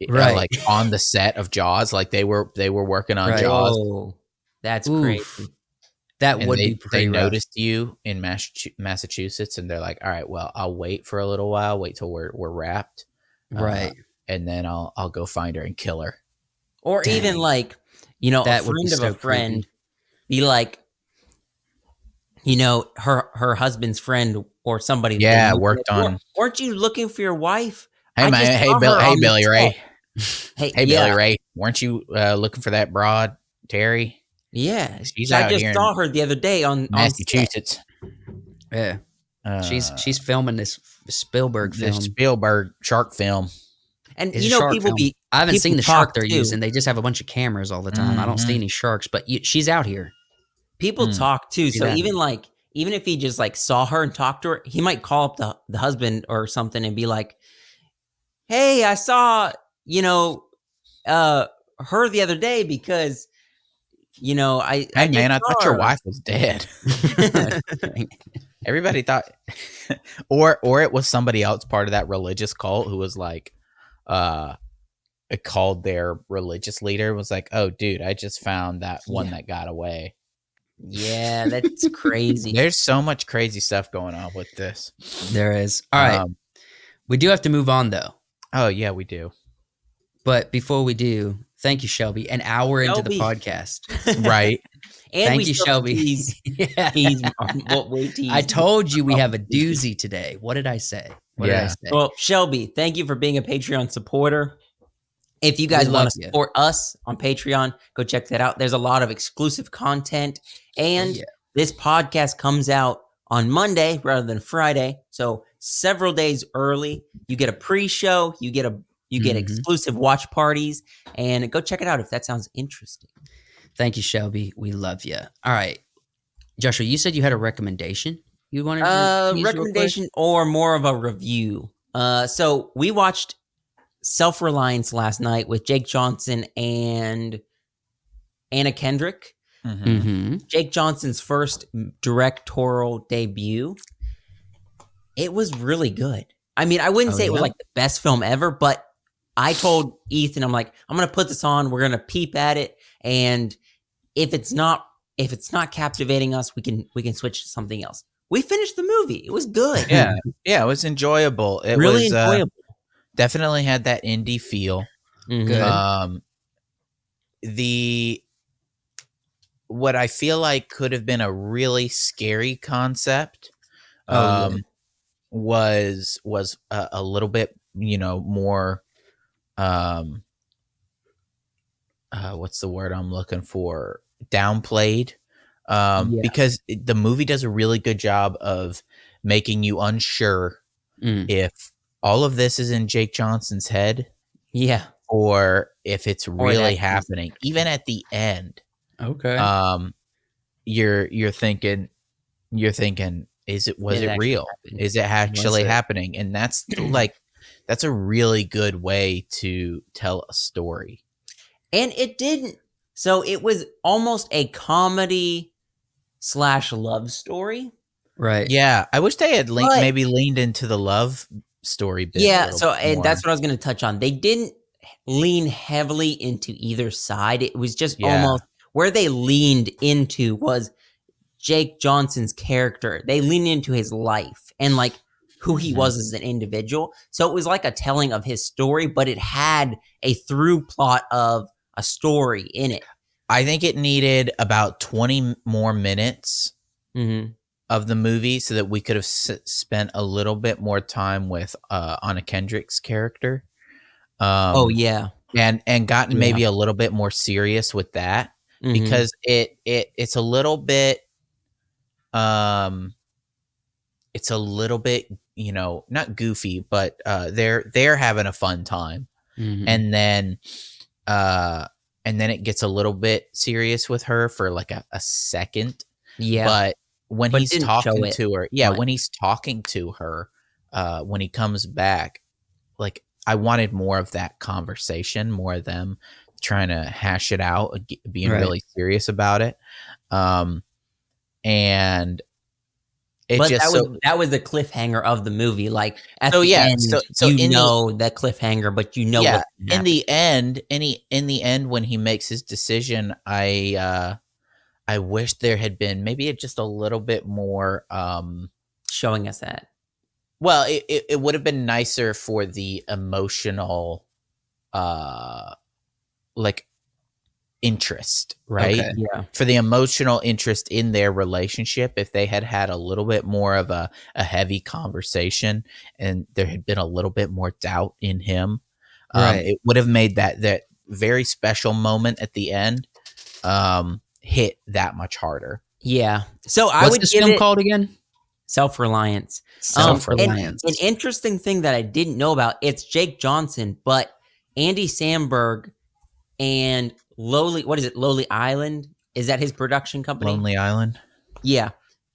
right? Like on the set of Jaws, like they were working on Jaws. Oh, that's crazy. That would be pretty They rough. noticed you in Massachusetts, and they're like, "All right, well, I'll wait for a little while, wait till we're wrapped, right? And then I'll go find her and kill her." Or Dang. Even like, that a friend of so a friend creepy. Be like, her husband's friend or somebody. Yeah, worked on. Weren't you looking for your wife? Hey man, hey Billy Ray. Hey Billy Ray, weren't you looking for that broad Terry? Yeah, she's I just saw her the other day on Massachusetts. Yeah, she's filming this Spielberg film, this Spielberg shark film. And people film. I haven't seen the shark they're using. They just have a bunch of cameras all the time. Mm-hmm. I don't see any sharks, but she's out here. People talk too, so even if he just like saw her and talked to her, he might call up the husband or something and be like, "Hey, I saw her the other day because." I thought your wife was dead. Everybody thought, or it was somebody else part of that religious cult who was like, it called their religious leader, was like, "Oh, dude, I just found that one that got away." Yeah, that's crazy. There's so much crazy stuff going on with this. There is. All right, we do have to move on though. Oh yeah, we do. But before we do, thank you, Shelby. An hour into the podcast. Right. And thank you, Shelby. I told you we have a doozy today. What did I say? What did I say? Well, Shelby, thank you for being a Patreon supporter. If you guys want to support us on Patreon, go check that out. There's a lot of exclusive content. And this podcast comes out on Monday rather than Friday. So several days early. You get a pre-show. You get exclusive watch parties, and go check it out if that sounds interesting. Thank you, Shelby. We love you. All right, Joshua, you said you had a recommendation. You wanted to recommendation or more of a review. So we watched Self-Reliance last night with Jake Johnson and Anna Kendrick. Mm-hmm. Jake Johnson's first directorial debut. It was really good. I mean, I wouldn't say it was like the best film ever, but I told Ethan, I'm like, I'm going to put this on. We're going to peep at it. And if it's not captivating us, we can switch to something else. We finished the movie. It was good. Yeah. Yeah. It was enjoyable. It really was enjoyable. Definitely had that indie feel. Mm-hmm. Good. What I feel like could have been a really scary concept, was a little bit, more, what's the word I'm looking for? Downplayed. Because the movie does a really good job of making you unsure if all of this is in Jake Johnson's head. Yeah. Or if it's really happening. Even at the end. Okay. You're thinking, was it real? Happened? Is it actually happening? And that's that's a really good way to tell a story. And it didn't. So it was almost a comedy / love story. Right. Yeah. I wish they had maybe leaned into the love story bit. Yeah. So, and that's what I was going to touch on. They didn't lean heavily into either side. It was just almost where they leaned into was Jake Johnson's character. They leaned into his life and like who he was as an individual. So it was like a telling of his story, but it had a through plot of a story in it. I think it needed about 20 more minutes of the movie so that we could have spent a little bit more time with Anna Kendrick's character. Oh yeah. And gotten Yeah. maybe a little bit more serious with that Mhm. because it's a little bit it's a little bit, not goofy, but they're having a fun time. Mhm. And then it gets a little bit serious with her for like a second. Yeah. But when But he's didn't show talking it to her, much. when he's talking to her, when he comes back, like I wanted more of that conversation, more of them trying to hash it out, being Right. really serious about it. And it But just that was the cliffhanger of the movie. Like at so the yeah, end, so in the cliffhanger, but you know yeah, what's gonna in happen. the end when he makes his decision, I wish there had been maybe just a little bit more Showing us that. well, it would have been nicer for the emotional like interest, right? Okay. Yeah. For the emotional interest in their relationship, if they had a little bit more of a heavy conversation and there had been a little bit more doubt in him, Right. it would have made that very special moment at the end hit that much harder. Yeah. So I What's would this give film it called again? Self-Reliance. And Self-Reliance. an interesting thing that I didn't know about, it's Jake Johnson, but Andy Samberg and Lowly Island? Is that his production company? Lonely Island. Yeah.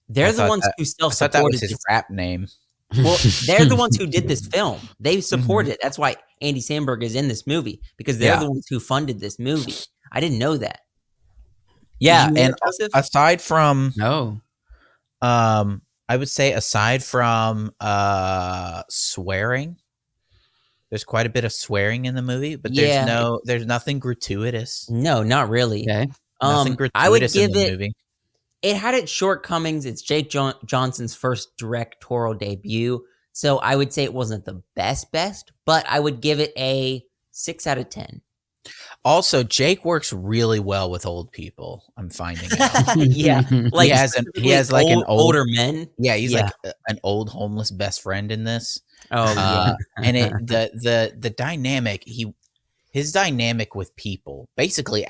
They're the ones who I thought that was self-supported his this. rap name. Well, they're the ones who did this film. They supported Mhm. it. That's why Andy Samberg is in this movie, because they're Yeah. the ones who funded this movie. I didn't know that. Yeah, Did you know and that, Joseph? aside from No. I would say aside from swearing, there's quite a bit of swearing in the movie, but Yeah. there's nothing gratuitous. No, not really. Okay. Nothing I would gratuitous in give the it. movie. It had its shortcomings. It's Jake Johnson's first directorial debut, so I would say it wasn't the best, but I would give it a 6 out of 10. Also, Jake works really well with old people. I'm finding out. Yeah, like He has like an older men. yeah, he's Yeah. like an old homeless best friend in this. Oh yeah. And the dynamic his dynamic with people, basically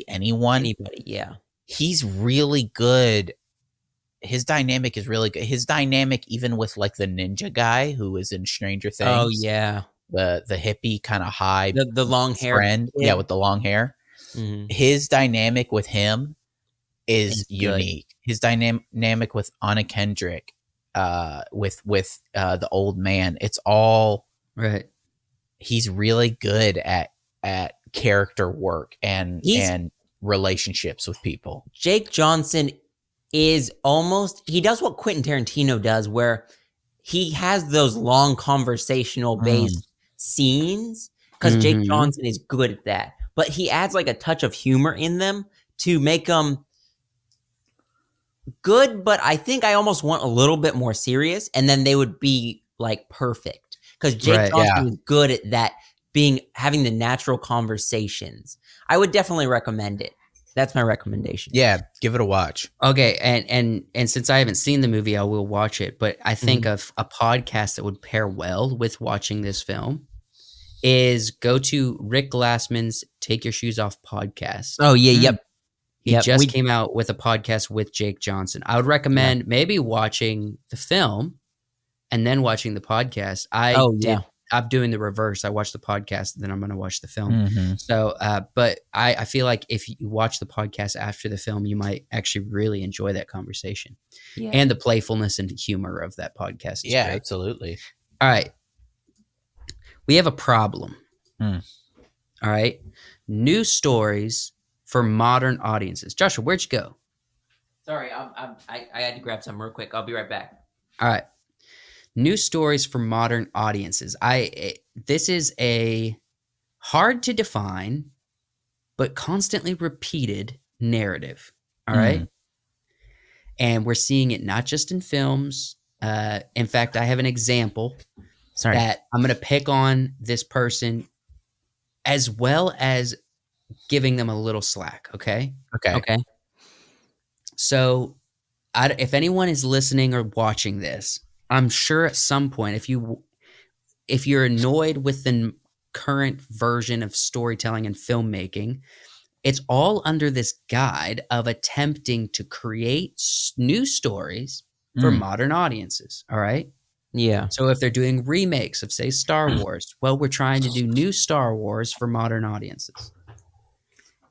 anyone, Anybody? Yeah. he's really good. His dynamic is really good. His dynamic even with like the ninja guy who is in Stranger Things. Oh yeah. The hippie kind of high The long hair friend. Yeah, with the long hair. Mhm. His dynamic with him is It's good. unique. His dynamic with Anna Kendrick, with the old man, it's all Right. he's really good at character work and relationships with people. Jake Johnson is he does what Quentin Tarantino does, where he has those long conversational based scenes, because Jake Mhm. Johnson is good at that. But he adds like a touch of humor in them to make them good, but I think I almost want a little bit more serious, and then they would be like perfect. Because Jake Right. Johnson is good at that, having the natural conversations. I would definitely recommend it. That's my recommendation. Yeah, give it a watch. Okay, and since I haven't seen the movie, I will watch it. But I think of a podcast that would pair well with watching this film is go to Rick Glassman's "Take Your Shoes Off" podcast. Oh yeah, yep. He just came out with a podcast with Jake Johnson. I would recommend maybe watching the film and then watching the podcast. I'm doing the reverse. I watch the podcast, then I'm going to watch the film. Mm-hmm. So, but I feel like if you watch the podcast after the film, you might actually really enjoy that conversation. Yeah. And the playfulness and humor of that podcast is great. Absolutely. All right. We have a problem. Hmm. All right. New stories for modern audiences. Joshua, where'd you go? Sorry, I had to grab some real quick. I'll be right back. All right. New stories for modern audiences. This is a hard to define, but constantly repeated narrative. All right. And we're seeing it not just in films. In fact, I have an example that I'm going to pick on this person as well as giving them a little slack. Okay. Okay. So if anyone is listening or watching this, I'm sure at some point, if you're annoyed with the current version of storytelling and filmmaking, it's all under this guide of attempting to create new stories for modern audiences. All right. Yeah. So if they're doing remakes of, say, Star Wars, well, we're trying to do new Star Wars for modern audiences.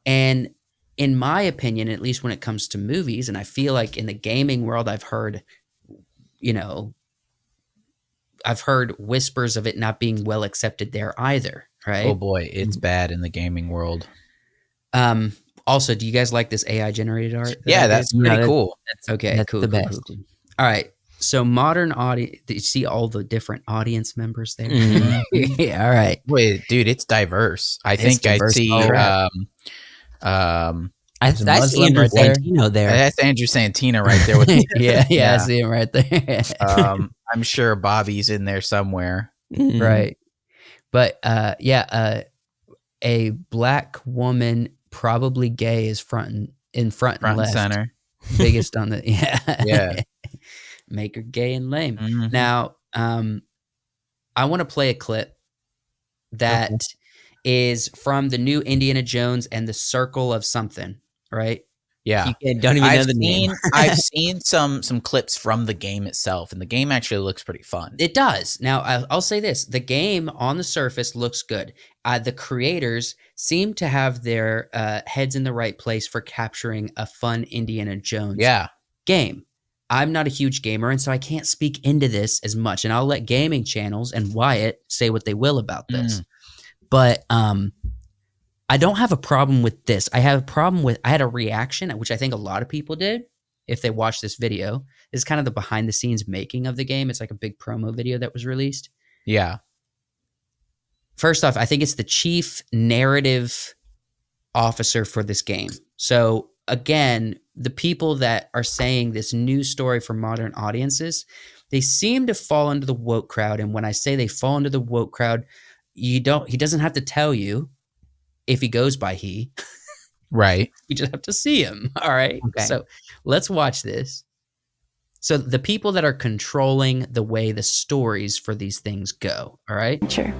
And in my opinion, at least when it comes to movies, and I feel like in the gaming world, I've heard whispers of it not being well accepted there either, right? Oh boy, it's bad in the gaming world. Also, do you guys like this AI generated art? Yeah, that's pretty cool. That's cool. the best. Cool. All right. So modern audience, you see all the different audience members there? Yeah, all right. Wait, dude, it's diverse. I think I see I see Andrew Santino there. That's Andrew Santino right there with yeah, I see him right there. I'm sure Bobby's in there somewhere. Right. But a black woman, probably gay, is front and left. Center. Biggest on the Yeah. Make her gay and lame. Now, I want to play a clip that is from the new Indiana Jones and the Circle of something, right? Yeah. You don't even know the name. I've seen some clips from the game itself, and the game actually looks pretty fun. It does. Now, I'll say this. The game on the surface looks good. The creators seem to have their heads in the right place for capturing a fun Indiana Jones game. I'm not a huge gamer, and so I can't speak into this as much, and I'll let gaming channels and Wyatt say what they will about this. But I don't have a problem with this. I have a problem with, I had a reaction, which I think a lot of people did if they watched this video. It's kind of the behind the scenes making of the game. It's like a big promo video that was released. Yeah. First off, I think it's the chief narrative officer for this game. So again, the people that are saying this new story for modern audiences, they seem to fall into the woke crowd. And when I say they fall into the woke crowd, he doesn't have to tell you if he goes by he. Right. You just have to see him. All right. Okay. So let's watch this. So the people that are controlling the way the stories for these things go. All right. Sure.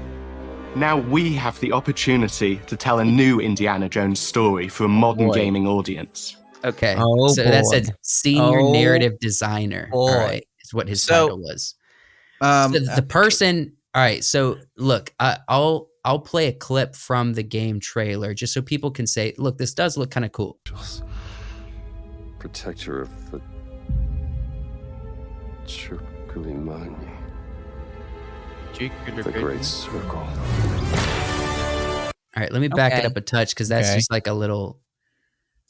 Now we have the opportunity to tell a new Indiana Jones story for a modern gaming audience. Okay. Oh, so boy. that said senior Oh, narrative designer. boy. All right. Is what his title was. So the person. All right. So look, I'll play a clip from the game trailer just so people can say, look, this does look kind of cool. Protector of the Chukulimani, the Great Circle. All right, let me back it up a touch because that's just like a little,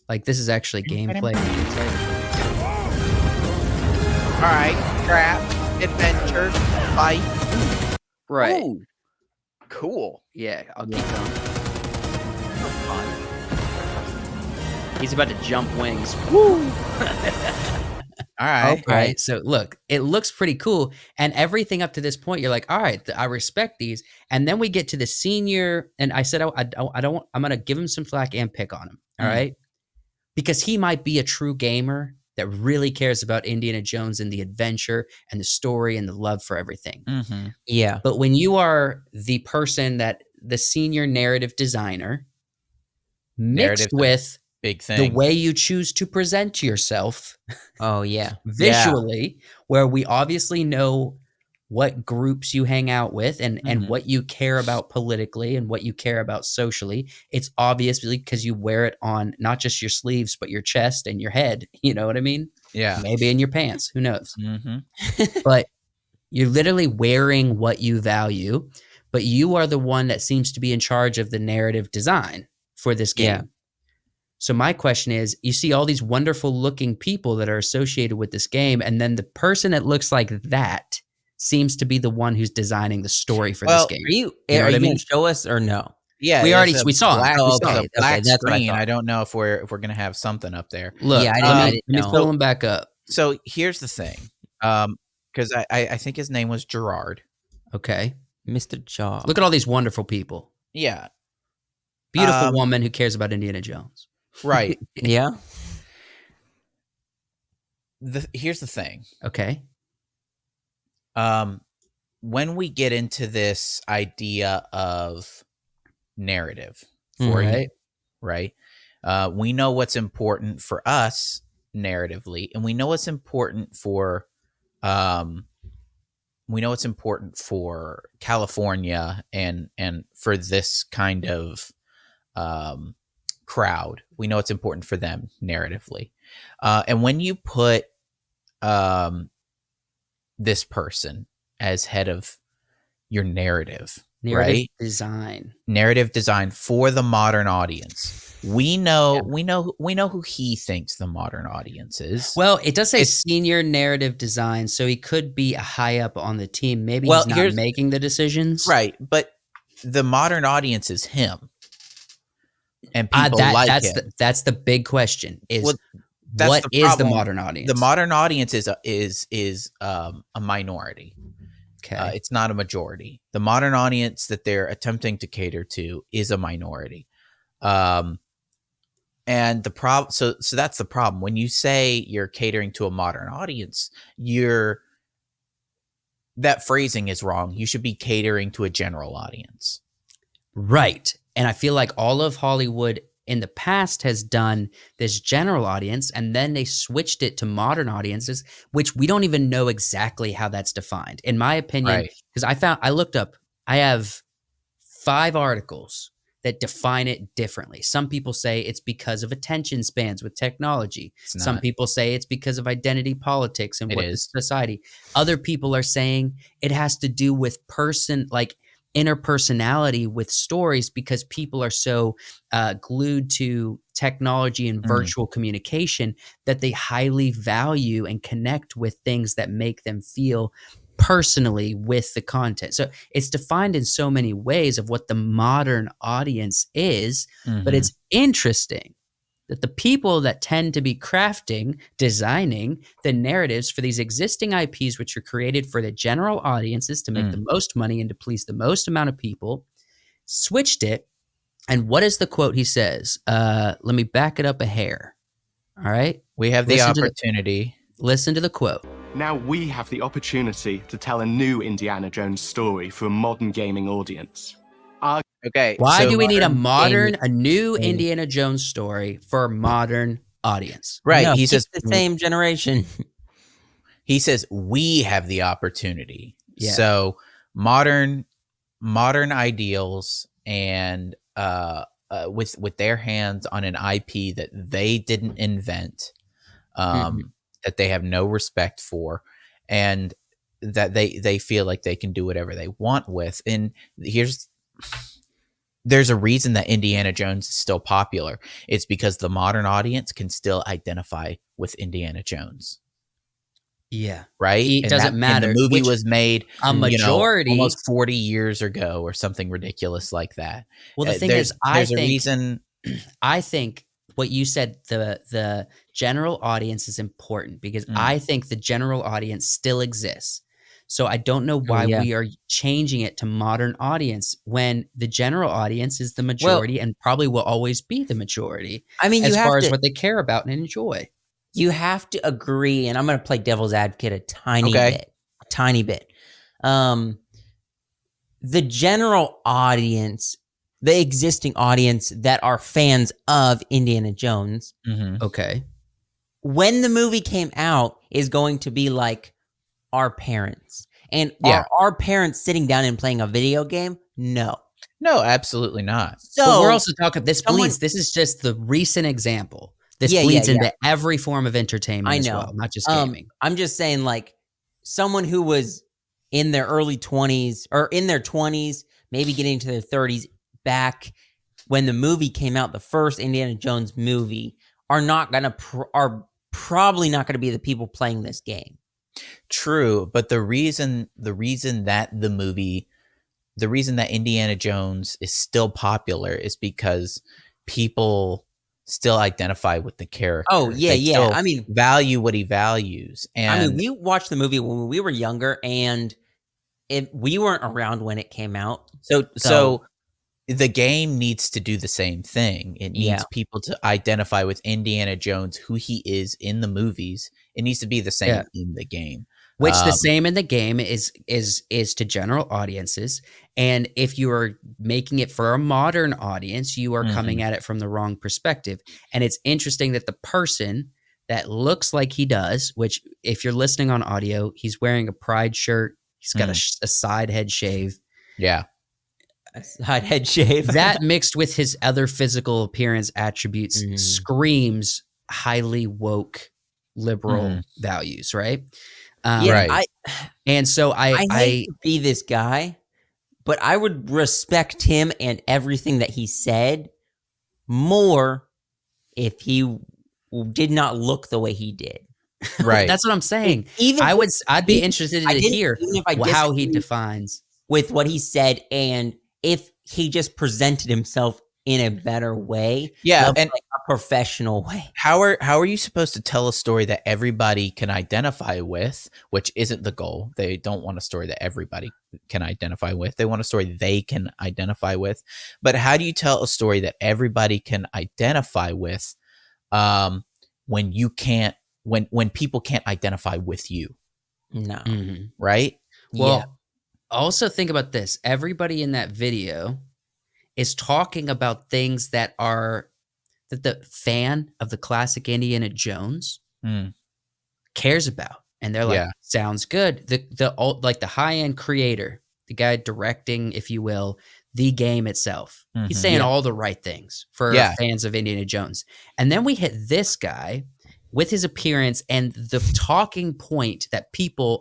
like this is actually gameplay. All right, trap, adventure, fight. Right. Ooh, cool. Yeah, I'll keep going. He's about to jump wings. Woo! All right. All right. So look, it looks pretty cool. And everything up to this point, you're like, all right, I respect these. And then we get to the senior, and I said, I'm going to give him some flack and pick on him. All right. Because he might be a true gamer that really cares about Indiana Jones and the adventure and the story and the love for everything. Yeah. But when you are the person the senior narrative designer mixed with big thing, the way you choose to present yourself. Oh, yeah. Visually, where we obviously know what groups you hang out with and what you care about politically and what you care about socially. It's obviously because you wear it on not just your sleeves, but your chest and your head. You know what I mean? Yeah. Maybe in your pants. Who knows? But you're literally wearing what you value, but you are the one that seems to be in charge of the narrative design for this game. Yeah. So my question is, you see all these wonderful looking people that are associated with this game, and then the person that looks like that seems to be the one who's designing the story for this game. Are you going to show us or no? Yeah, we saw black, it. Black that's screen. I don't know if we're going to have something up there. Look, yeah, let me pull him back up. So here's the thing, because I think his name was Gerard. Okay, Mr. Jaw. Look at all these wonderful people. Yeah, beautiful woman who cares about Indiana Jones. Right. Yeah. here's the thing. Okay. When we get into this idea of narrative for Mhm. you, right? We know what's important for us narratively, and we know what's important for California and for this kind of crowd. We know it's important for them narratively. And when you put this person as head of your narrative, Narrative right? design. Narrative design for the modern audience. We know who he thinks the modern audience is. Well, it does say senior narrative design, so he could be high up on the team. Maybe he's not making the decisions. Right, but the modern audience is him. And people like him. That's the big question is that's what the is the problem. modern audience? The modern audience is a minority. Okay. It's not a majority. The modern audience that they're attempting to cater to is a minority. And the problem, so that's the problem. When you say you're catering to a modern audience, that phrasing is wrong. You should be catering to a general audience. Right. And I feel like all of Hollywood in the past has done this general audience, and then they switched it to modern audiences, which we don't even know exactly how that's defined. In my opinion, because I looked up, I have 5 articles that define it differently. Some people say it's because of attention spans with technology. Some people say it's because of identity politics and what is society. Other people are saying it has to do with interpersonality with stories because people are so glued to technology and virtual communication that they highly value and connect with things that make them feel personally with the content. So it's defined in so many ways of what the modern audience is, but it's interesting that the people that tend to be designing the narratives for these existing IPs, which are created for the general audiences to make the most money and to please the most amount of people, switched it. And what is the quote he says? Let me back it up a hair. All right. We have the opportunity. Listen to the quote. Now we have the opportunity to tell a new Indiana Jones story for a modern gaming audience. Okay. Why do we need a new Indiana Jones story for a modern audience? Right. No, he says the same generation. He says we have the opportunity. Yeah. So modern ideals and with their hands on an IP that they didn't invent, that they have no respect for, and that they feel like they can do whatever they want with. And there's a reason that Indiana Jones is still popular. It's because the modern audience can still identify with Indiana Jones. Yeah. Right? It doesn't matter. And the movie was made a majority almost 40 years ago or something ridiculous like that. Well, the thing is, I think what you said, the general audience is important because I think the general audience still exists. So I don't know why we are changing it to modern audience when the general audience is the majority and probably will always be the majority. I mean, as far as what they care about and enjoy. You have to agree, and I'm going to play devil's advocate a tiny bit. The general audience, the existing audience that are fans of Indiana Jones, okay, when the movie came out, is going to be like our parents. And are our parents sitting down and playing a video game? No. No, absolutely not. So but we're also talking, this is just the recent example. This bleeds into every form of entertainment as well, not just gaming. I'm just saying, like, someone who was in their early 20s or in their 20s, maybe getting into their 30s, back when the movie came out, the first Indiana Jones movie, are probably not going to be the people playing this game. True, but the reason that Indiana Jones is still popular is because people still identify with the character. Oh, yeah. I mean, value what he values. And I mean, we watched the movie when we were younger, and we weren't around when it came out. So the game needs to do the same thing. It needs people to identify with Indiana Jones, who he is in the movies, It needs to be the same in the game. Which the same in the game is to general audiences. And if you are making it for a modern audience, you are coming at it from the wrong perspective. And it's interesting that the person that looks like he does, which if you're listening on audio, he's wearing a Pride shirt. He's got a side head shave. Yeah. A side head shave. That mixed with his other physical appearance attributes screams highly woke liberal values, right? Right. And so I hate to be this guy, but I would respect him and everything that he said more if he did not look the way he did. Right. That's what I'm saying. I'd be interested to hear how he defines with what he said, and if he just presented himself in a better way, and like a professional way. How are you supposed to tell a story that everybody can identify with, which isn't the goal? They don't want a story that everybody can identify with. They want a story they can identify with. But how do you tell a story that everybody can identify with when you can't, when people can't identify with you? No. Right? Well, also think about this. Everybody in that video is talking about things that the fan of the classic Indiana Jones cares about. And they're like, sounds good. The high-end creator, the guy directing, if you will, the game itself. He's saying all the right things for fans of Indiana Jones. And then we hit this guy with his appearance and the talking point that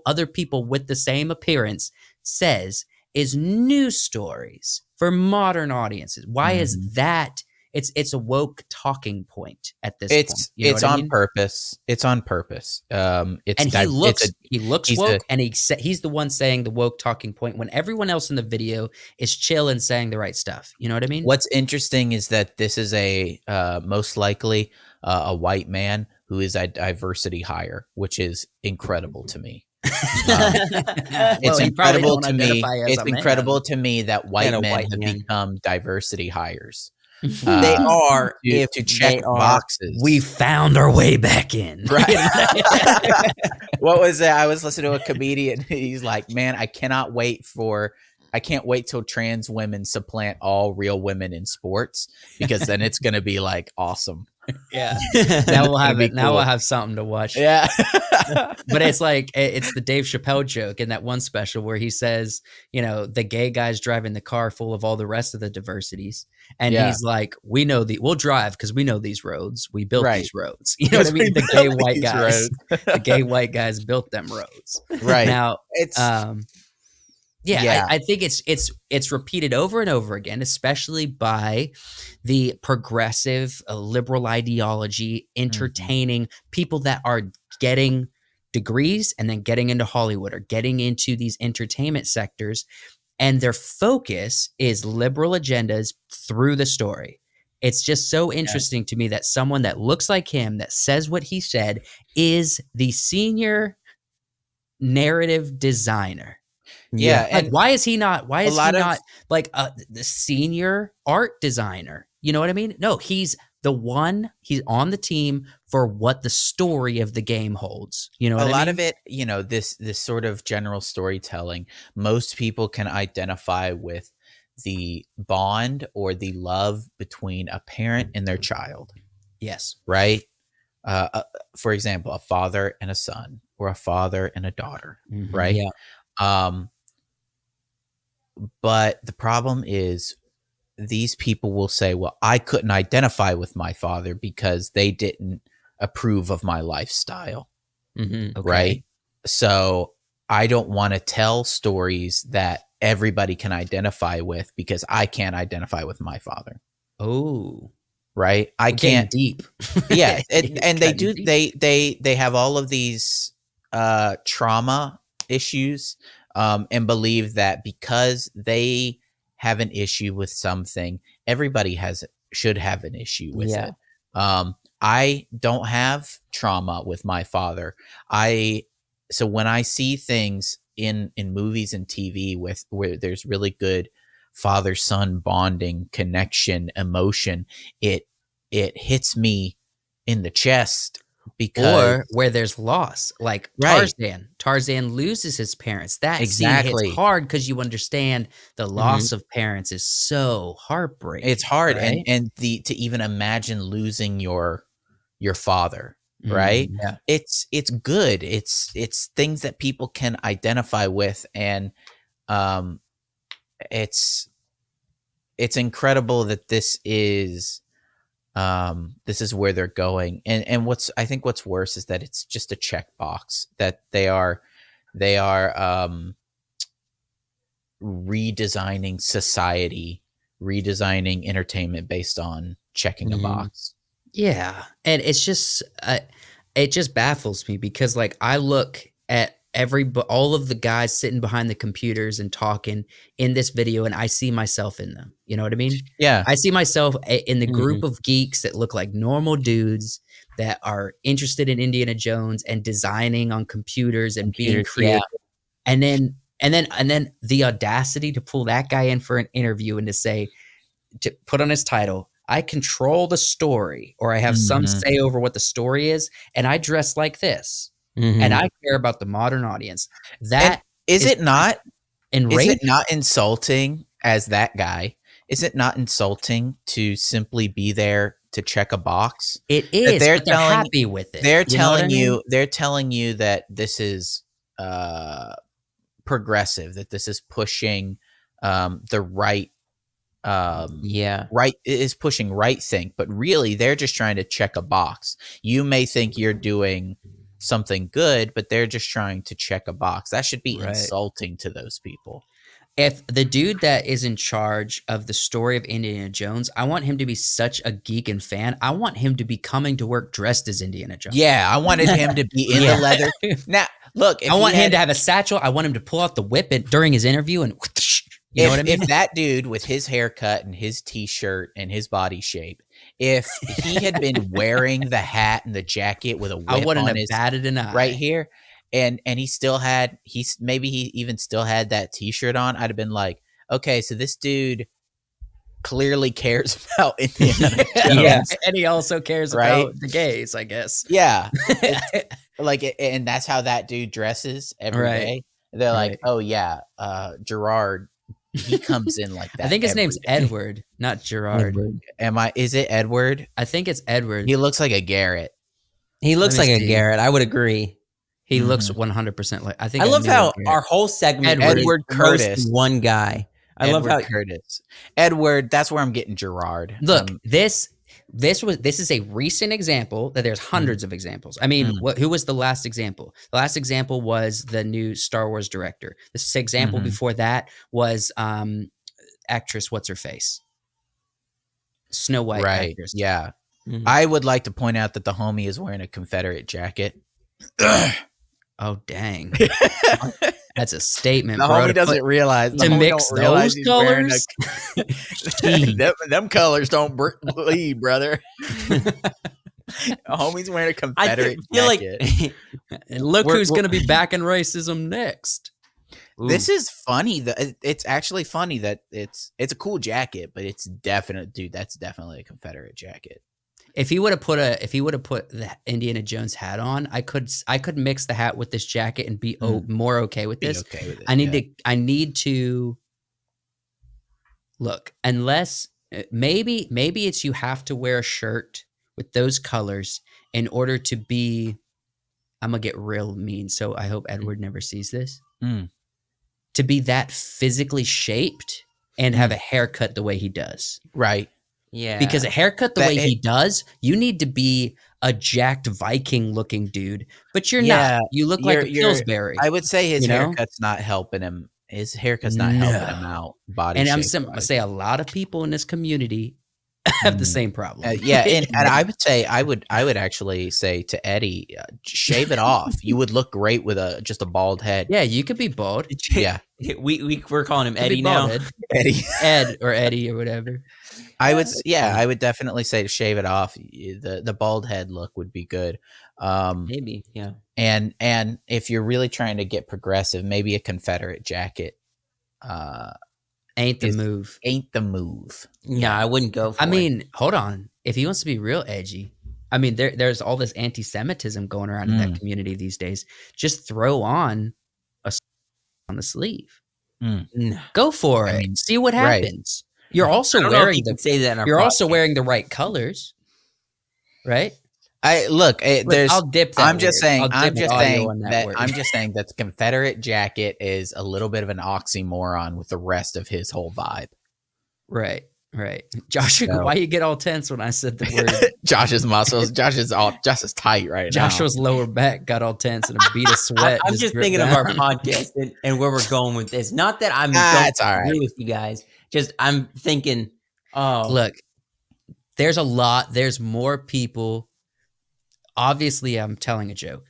other people with the same appearance says is news stories for modern audiences. Why is that? It's a woke talking point at this point. It's on purpose. It's on purpose. He looks woke, and he's the one saying the woke talking point when everyone else in the video is chill and saying the right stuff. You know what I mean? What's interesting is that this is a most likely a white man who is a diversity hire, which is incredible to me. It's incredible to me. It's incredible to me that white men have become diversity hires. They are to check boxes. We found our way back in. Right. What was it? I was listening to a comedian. He's like, "Man, I can't wait till trans women supplant all real women in sports because then it's going to be like awesome." Yeah. Now we'll have it. Cool. Now we'll have something to watch. Yeah. But it's like, it's the Dave Chappelle joke in that one special where he says, the gay guy's driving the car full of all the rest of the diversities. And he's like, we'll drive because we know these roads. We built these roads. You know what I mean? The gay white guys, the gay white guys built them roads. Right. Now, it's, I think it's repeated over and over again, especially by the progressive liberal ideology entertaining people that are getting degrees and then getting into Hollywood or getting into these entertainment sectors, and their focus is liberal agendas through the story. It's just so interesting to me that someone that looks like him, that says what he said, is the senior narrative designer. Yeah, like why is he not like the senior art designer? You know what I mean? No, he's he's on the team for what the story of the game holds. You know what I mean? A lot of it, this sort of general storytelling, most people can identify with the bond or the love between a parent and their child. Yes. Right? For example, a father and a son, or a father and a daughter, right? Yeah. But the problem is these people will say, well, I couldn't identify with my father because they didn't approve of my lifestyle. Okay. Right? So I don't want to tell stories that everybody can identify with because I can't identify with my father. Oh, right. I can't. Deep. Yeah. And they do, deep. They have all of these trauma issues and believe that because they have an issue with something, everybody should have an issue with it. I don't have trauma with my father. So when I see things in movies and TV where there's really good father-son bonding, connection, emotion, it hits me in the chest because or where there's loss, like right, Tarzan loses his parents. That scene hits exactly. hard because you understand the loss of parents is so heartbreaking. It's hard, right? and to even imagine losing your father, right? Mhm. Yeah. It's good. It's things that people can identify with, and um, it's incredible that this is where they're going. And I think what's worse is that it's just a checkbox that they are redesigning society, redesigning entertainment based on checking a box. Yeah, and it's just it just baffles me because like I look at all of the guys sitting behind the computers and talking in this video, and I see myself in them. You know what I mean? Yeah. I see myself in the group of geeks that look like normal dudes that are interested in Indiana Jones and designing on computers and being creative. And then the audacity to pull that guy in for an interview and to put on his title, I control the story, or I have some Mhm. say over what the story is, and I dress like this, and I care about the modern audience. And That is it not enraging. insulting as that guy? Is it not insulting to simply be there to check a box? It That is, but they're happy with it. they're You know what I mean? telling you that this is progressive, that this is pushing the right is pushing right thing, but really they're just trying to check a box. You may think you're doing something good, but they're just trying to check a box. That should be Right. insulting to those people. If the dude that is in charge of the story of Indiana Jones, I want him to be such a geek and fan. I want him to be coming to work dressed as Indiana Jones. Yeah, I wanted him to be in the leather. Now, look, if I want him to have a satchel. I want him to pull out the whip during his interview and you know what I mean? If that dude with his haircut and his t-shirt and his body shape, if he had been wearing the hat and the jacket with a whip I wouldn't on have his batted an eye. right here, and he still had maybe he even still had that t-shirt on, I'd have been like, okay, so this dude clearly cares about Indiana Jones. Yeah, and he also cares Right? about the gays, I guess. Yeah. And that's how that dude dresses every day. They're like, oh yeah, Gerard, he comes in like that. I think his name's day. Edward, not Gerard. Is it Edward? I think it's Edward. He looks like a Garrett. He looks like a Garrett. I would agree. He looks 100% like. I think I love how our whole segment Edward Curtis, one guy. I love how Curtis. Edward. That's where I'm getting Gerard. Look, this is a recent example that there's hundreds of examples. I mean, who was the last example? The last example was the new Star Wars director. This example before that was actress, what's her face? Snow White actress. Yeah. I would like to point out that the homie is wearing a Confederate jacket. Oh dang. That's a statement, the bro. Homie doesn't realize to mix those colors. them colors don't bleed, brother. Homie's wearing a Confederate jacket. Look who's going to be backing racism next. Ooh. This is funny. It's actually funny that it's a cool jacket, but it's that's definitely a Confederate jacket. If he would have put the Indiana Jones hat on, I could mix the hat with this jacket and be more okay with this. Okay with it, I need to look, unless maybe it's you have to wear a shirt with those colors in order to be. I'm gonna get real mean, so I hope Edward never sees this. To be that physically shaped and have a haircut the way he does, right? Yeah, because a haircut the way he does, you need to be a jacked Viking looking dude, but you're not. You look like a Pillsbury. I would say his haircut's not helping him. His haircut's not helping him out. Body and shape I'm gonna say a lot of people in this community have the same problem. And I would say I would actually say to Eddie, shave it off. You would look great with just a bald head. Yeah, you could be bald. Yeah, we're calling him Eddie now. Eddie, Ed or whatever. I would definitely say to shave it off. The bald head look would be good. Maybe, yeah. And if you're really trying to get progressive, maybe a Confederate jacket. Ain't the move. Ain't the move. Yeah, I wouldn't go for I mean, hold on. If he wants to be real edgy, I mean, there's all this anti-Semitism going around in that community these days. Just throw on on the sleeve. Go for it. mean, see what right. happens. You're also I don't know if wearing you can say that in our you're also podcast. wearing the right colors, right? There's. I'll dip that. I'm just word. saying. I'll I'm dip just audio saying on that. word. I'm just saying that the Confederate jacket is a little bit of an oxymoron with the rest of his whole vibe. Right. Josh, So- why you get all tense when I said the word? Josh's muscles. Josh is tight right now. Joshua's lower back got all tense and a bead of sweat. I'm just dripped thinking of our down. podcast and where we're going with this. Not that I'm It's all don't agree right. with you guys. Just I'm thinking, Look, there's a lot. There's more people. Obviously, I'm telling a joke.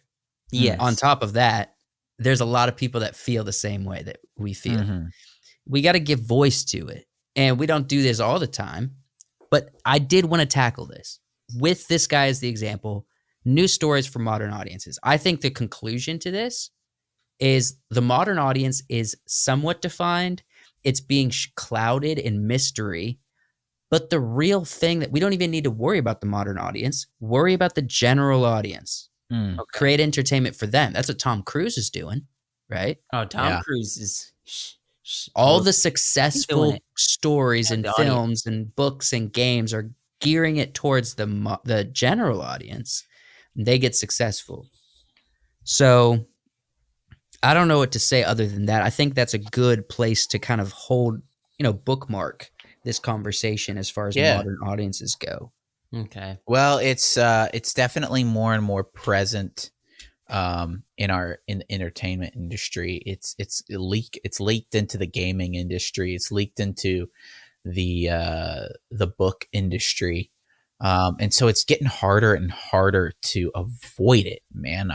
yes. On top of that, there's a lot of people that feel the same way that we feel. Mhm. We got to give voice to it. And we don't do this all the time. But I did want to tackle this with this guy as the example. New stories for modern audiences. I think the conclusion to this is the modern audience is somewhat defined. It's being clouded in mystery. But the real thing that we don't even need to worry about the modern audience, worry about the general audience. Create entertainment for them. That's what Tom Cruise is doing, right? Oh, Tom Yeah. Cruise is All the doing successful it. stories And and the audience. films and books and games are gearing it towards the general audience. They get successful. So I don't know what to say other than that. I think that's a good place to kind of hold, bookmark this conversation as far as modern audiences go. Okay. Well, it's definitely more and more present in the entertainment industry. It's leaked into the gaming industry. It's leaked into the book industry. And so it's getting harder and harder to avoid it, man.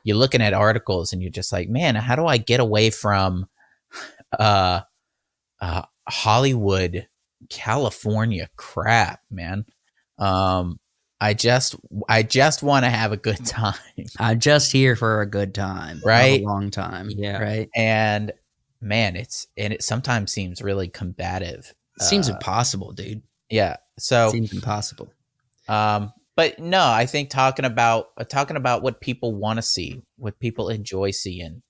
You're looking at articles and you're just like, man, how do I get away from Hollywood, California crap, man? I just want to have a good time. I'm just here for a good time, Right? Not a long time, Yeah. right? And man, it sometimes seems really combative. It seems impossible, dude. Yeah. So Seems impossible. but no, I think talking about what people want to see, what people enjoy seeing,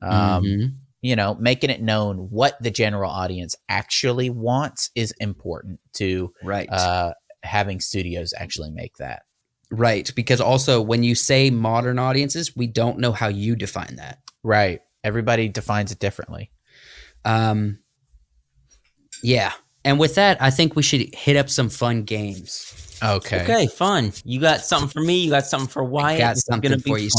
making it known what the general audience actually wants is important to Right. having studios actually make that. Right. Because also when you say modern audiences, we don't know how you define that. Right. Everybody defines it differently. Yeah. And with that, I think we should hit up some fun games. Okay. Fun. You got something for me. You got something for Wyatt. Got This is something gonna be for you.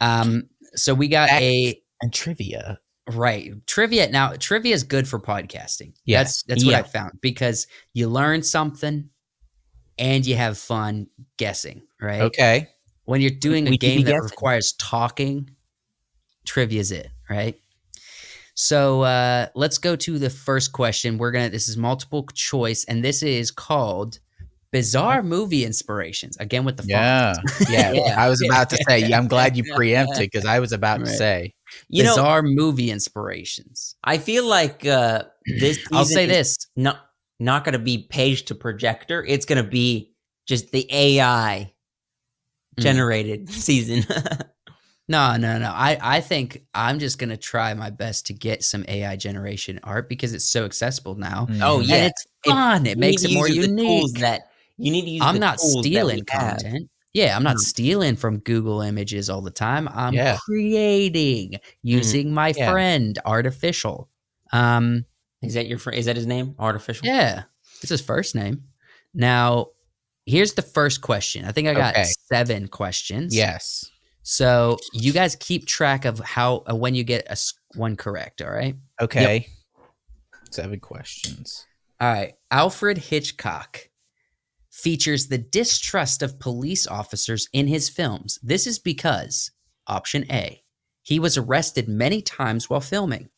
fun. So we got And trivia. right. Trivia. Now, trivia is good for podcasting. Yes. That's what Yeah. I found because you learn something and you have fun guessing, right? Okay. When you're doing We a keep game you that guessing. requires talking, trivia is it, right? So let's go to the first question. This is multiple choice, and this is called Bizarre Movie Inspirations. Again with the font. Yeah. Yeah. I was about to say, I'm glad you preempted because I was about to Right. say. Bizarre movie inspirations. I feel like this I'll say season is this. not going to be page to projector. It's going to be just the AI generated season. No. I think I'm just gonna try my best to get some AI generation art because it's so accessible now. Oh And yeah, it's fun. It makes it more unique. You need to use. I'm the not tools that we stealing have. content. Yeah, I'm not No. stealing from Google Images all the time. I'm Yeah. creating using my Yeah. friend Artificial. Is that your friend? Is that his name? Artificial. Yeah, it's his first name. Now, here's the first question. I think I got Okay. 7 questions. Yes. So you guys keep track of how when you get one correct. All right. Okay. 7 questions. All right. Alfred Hitchcock features the distrust of police officers in his films. This is because option A, he was arrested many times while filming.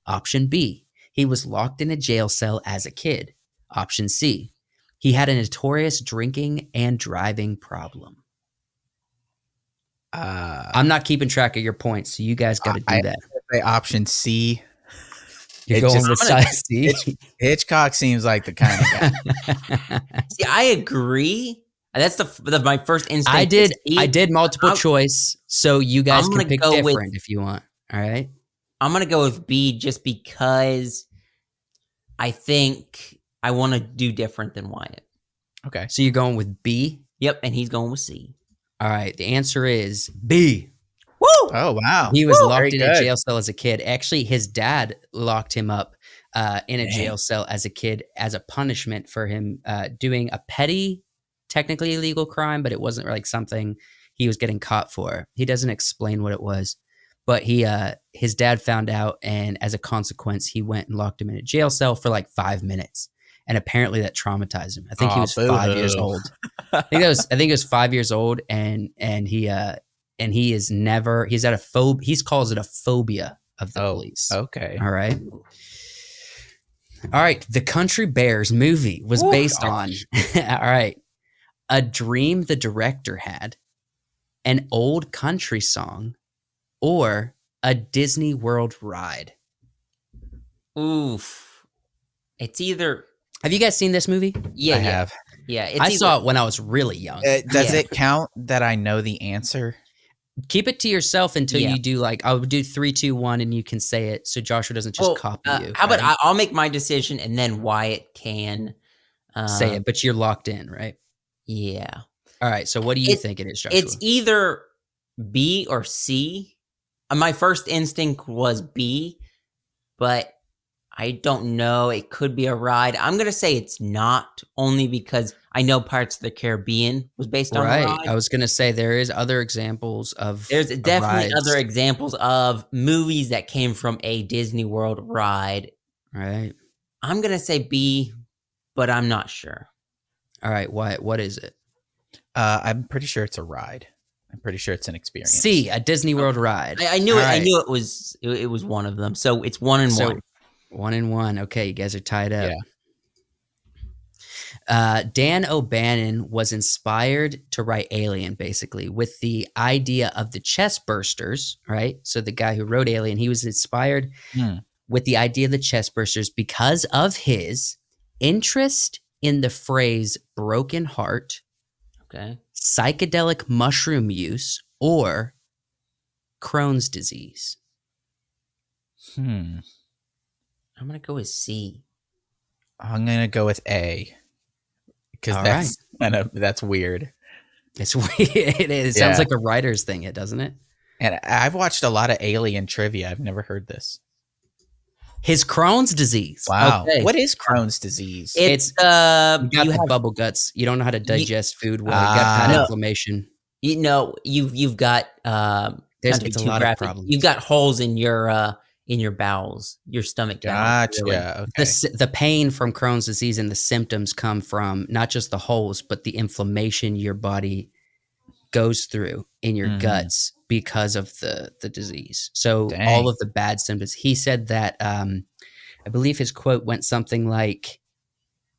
Option B, he was locked in a jail cell as a kid. Option C, he had a notorious drinking and driving problem. I'm not keeping track of your points, so you guys got to do that. Say option C. You're It going just- with I'm gonna- size C. Hitchcock seems like the kind of guy. See, I agree. That's my first instinct. I did multiple choice, so you guys can pick different if you want. All right. I'm gonna go with B just because I think I want to do different than Wyatt. Okay. So you're going with B? Yep, and he's going with C. All right. The answer is B. Woo! Oh, wow. He was locked in a jail cell as a kid. Actually, his dad locked him up in a jail cell as a kid as a punishment for him doing a petty, technically illegal crime, but it wasn't like something he was getting caught for. He doesn't explain what it was, but his dad found out, and as a consequence, he went and locked him in a jail cell for like 5 minutes. And apparently that traumatized him. I think he was 5 years old. I think it was 5 years old, and he is never, he's at a phobia. He calls it a phobia of the police. Okay. All right. All right. The Country Bears movie was based on, all right, a dream the director had, an old country song, or a Disney World ride. Oof. It's either. Have you guys seen this movie? Yeah, I have. Yeah, I saw it when I was really young. Does it count that I know the answer? Keep it to yourself until you do I'll do 3, 2, 1, and you can say it so Joshua doesn't just copy you. How about I'll make my decision and then Wyatt can say it, but you're locked in, right? Yeah. All right. So what do you think it is, Joshua? It's either B or C. My first instinct was B, but I don't know. It could be a ride. I'm going to say it's not, only because I know Pirates of the Caribbean was based on a ride. I was going to say there is other examples of There's definitely rides. other examples of movies that came from a Disney World ride. Right. I'm going to say B, but I'm not sure. All right. What is it? I'm pretty sure it's a ride. I'm pretty sure it's an experience. C, a Disney World ride. I knew it. Right. I knew it was one of them. So it's 1-1. 1-1. Okay, you guys are tied up. Yeah. Dan O'Bannon was inspired to write Alien, basically, with the idea of the chest bursters, right? So the guy who wrote Alien, he was inspired with the idea of the chest bursters because of his interest in the phrase broken heart, psychedelic mushroom use, or Crohn's disease. I'm going to go with C. I'm going to go with A. Because that's weird. It's weird. It sounds like a writer's thing, doesn't it? And I've watched a lot of Alien trivia. I've never heard this. His Crohn's disease. Wow. Okay. What is Crohn's disease? It's you got the bubble guts. You don't know how to digest food well. You got bad inflammation. You know, you've got it's a lot of problems. You've got holes in your bowels, your stomach. Gotcha. Really. Okay. The pain from Crohn's disease and the symptoms come from not just the holes, but the inflammation your body goes through in your guts because of the disease. So all of the bad symptoms. He said that I believe his quote went something like,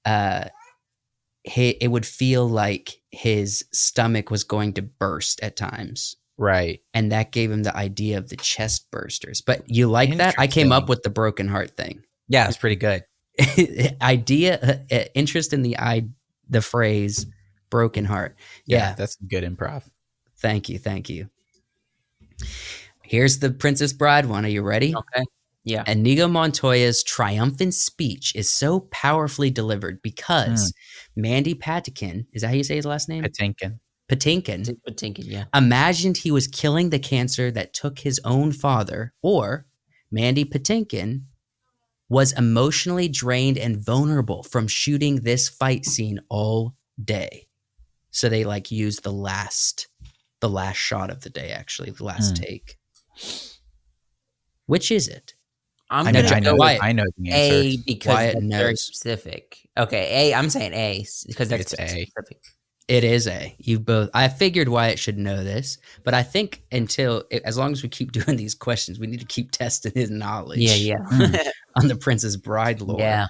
it would feel like his stomach was going to burst at times. Right. And that gave him the idea of the chest bursters. But you like that? I came up with the broken heart thing. Yeah, it's pretty good. Interest in the phrase broken heart. Yeah. That's good improv. Thank you. Here's the Princess Bride one. Are you ready? Okay. Yeah. Inigo Montoya's triumphant speech is so powerfully delivered because Mandy Patinkin, is that how you say his last name? Patinkin, yeah. Imagined he was killing the cancer that took his own father, or Mandy Patinkin was emotionally drained and vulnerable from shooting this fight scene all day. So they used the last shot of the day, actually, the last take. Which is it? I know the answer. A, because Wyatt it's knows. very specific. Okay, A. I'm saying A because that's specific. It is A. You both. I figured Wyatt should know this, but I think as long as we keep doing these questions, we need to keep testing his knowledge. Yeah. On the Princess Bride lore. Yeah.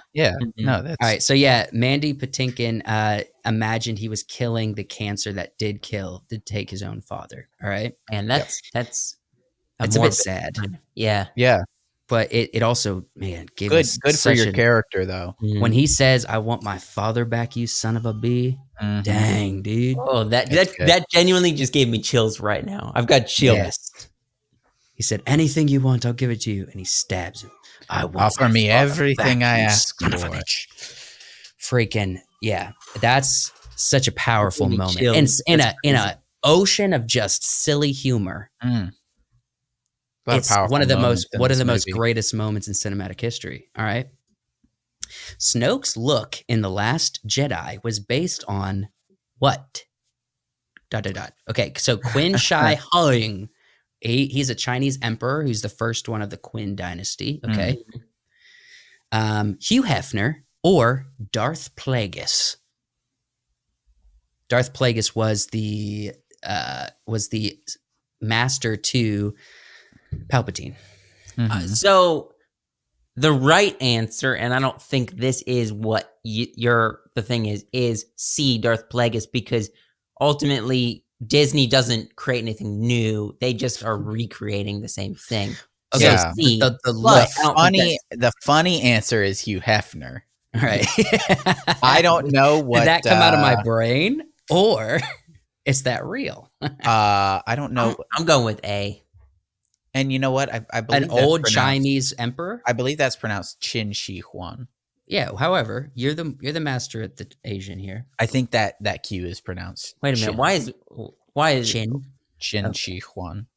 No, that's all right. So Mandy Patinkin imagined he was killing the cancer that did take his own father. All right, and that's a bit sad. Yeah. Yeah. but it also, man, gave Good, us good for such your an, character though. when he says, "I want my father back, you son of a b." Mhm. Dang, dude. Oh, That's good. that genuinely just gave me chills right now. I've got chills. Yes. He said, "Anything you want, I'll give it to you." And he stabs him. I want Offer my me father everything back, I you ask son of a for. bitch. Freaking yeah, that's such a powerful me moment, and chills. in That's a ocean of just silly humor. Mm. A lot of It's one powerful of the moments in this most movie. greatest moments in cinematic history. All right. Snoke's look in The Last Jedi was based on what? ... Okay, so Qin Shi Huang, he's a Chinese emperor who's the first one of the Qin dynasty. Okay. Hugh Hefner or Darth Plagueis. Darth Plagueis was the master to Palpatine. Mhm. So the right answer, and I don't think this is what the thing is C, Darth Plagueis, because ultimately Disney doesn't create anything new. They just are recreating the same thing. So Yeah. C, The but look. I don't think the funny answer is Hugh Hefner. All right. I don't know what Did that come out of my brain, or is that real? I don't know. I'm going with A. And you know what? I believe An that's old pronounced- Chinese emperor? I believe that's pronounced Qin Shi Huang. Yeah. However, you're the master at the Asian here. I think that Q is pronounced. Wait a minute. Qin. Why is Chin. Qin Shi Huang.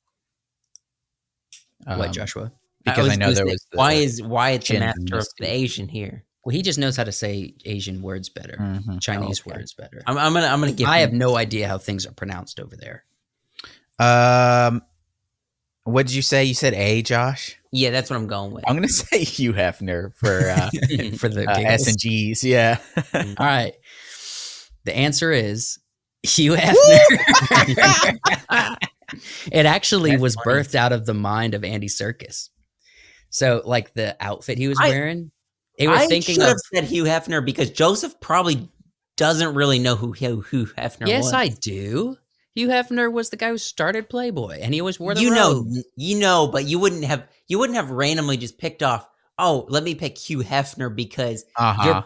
What, Joshua? Because I, know gonna there say, was the why is Wyatt the Qin master of dynasty. the Asian here? Well, he just knows how to say Asian words better, Mhm. Chinese okay. words better. I'm gonna give. I have no idea how things are pronounced over there. What did you say? You said A, Josh? Yeah, that's what I'm going with. I'm gonna say Hugh Hefner for For the S and G's. Yeah. All right. The answer is Hugh Hefner. It actually That's was funny. birthed out of the mind of Andy Serkis. So, like the outfit he was wearing, they were I thinking should of. have said Hugh Hefner because Joseph probably doesn't really know who Hugh Hefner was. Yes, I do. Hugh Hefner was the guy who started Playboy, and he always wore the you robe. know, but you wouldn't have randomly just picked off. Oh, let me pick Hugh Hefner because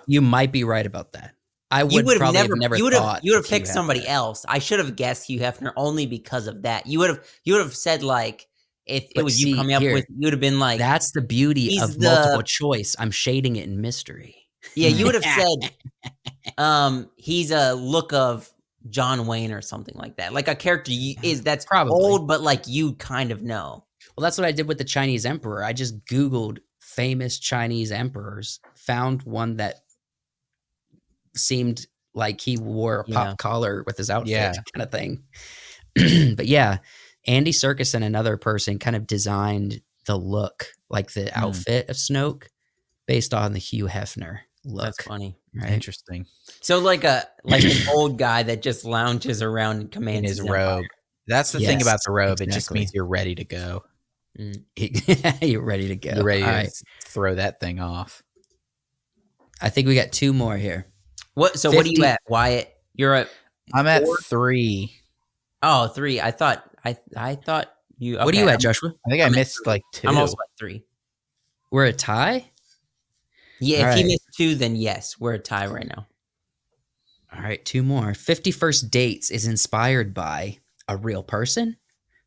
You might be right about that. I would probably have never thought you would of have picked Hugh somebody Hefner. else. I should have guessed Hugh Hefner only because of that. You would have said like if it But was see, you coming up here, with, you would have been like That's the beauty he's of multiple choice. I'm shading it in mystery. yeah, you would have said he's a look of John Wayne or something like that. Like a character that's Probably. old, but like you kind of know. Well, that's what I did with the Chinese emperor. I just Googled famous Chinese emperors, found one that seemed like he wore a pop collar with his outfit kind of thing. But yeah, Andy Serkis and another person kind of designed the look, like the outfit of Snoke based on the Hugh Hefner look. That's funny. Right? Interesting. So like an old guy that just lounges around and commands In his empire. robe. That's the thing about the robe. It just means you're ready to go. You're ready to go. You're ready to throw that thing off. I think we got two more here. What? So 50. What are you at, Wyatt? You're at. I'm at 3. Oh, 3. I thought you. Okay. What are you at, Joshua? I think I missed like 2. I'm also at 3. We're a tie? Yeah, if he missed 2, then yes, we're a tie right now. All right, 2 more. 50 First Dates is inspired by a real person,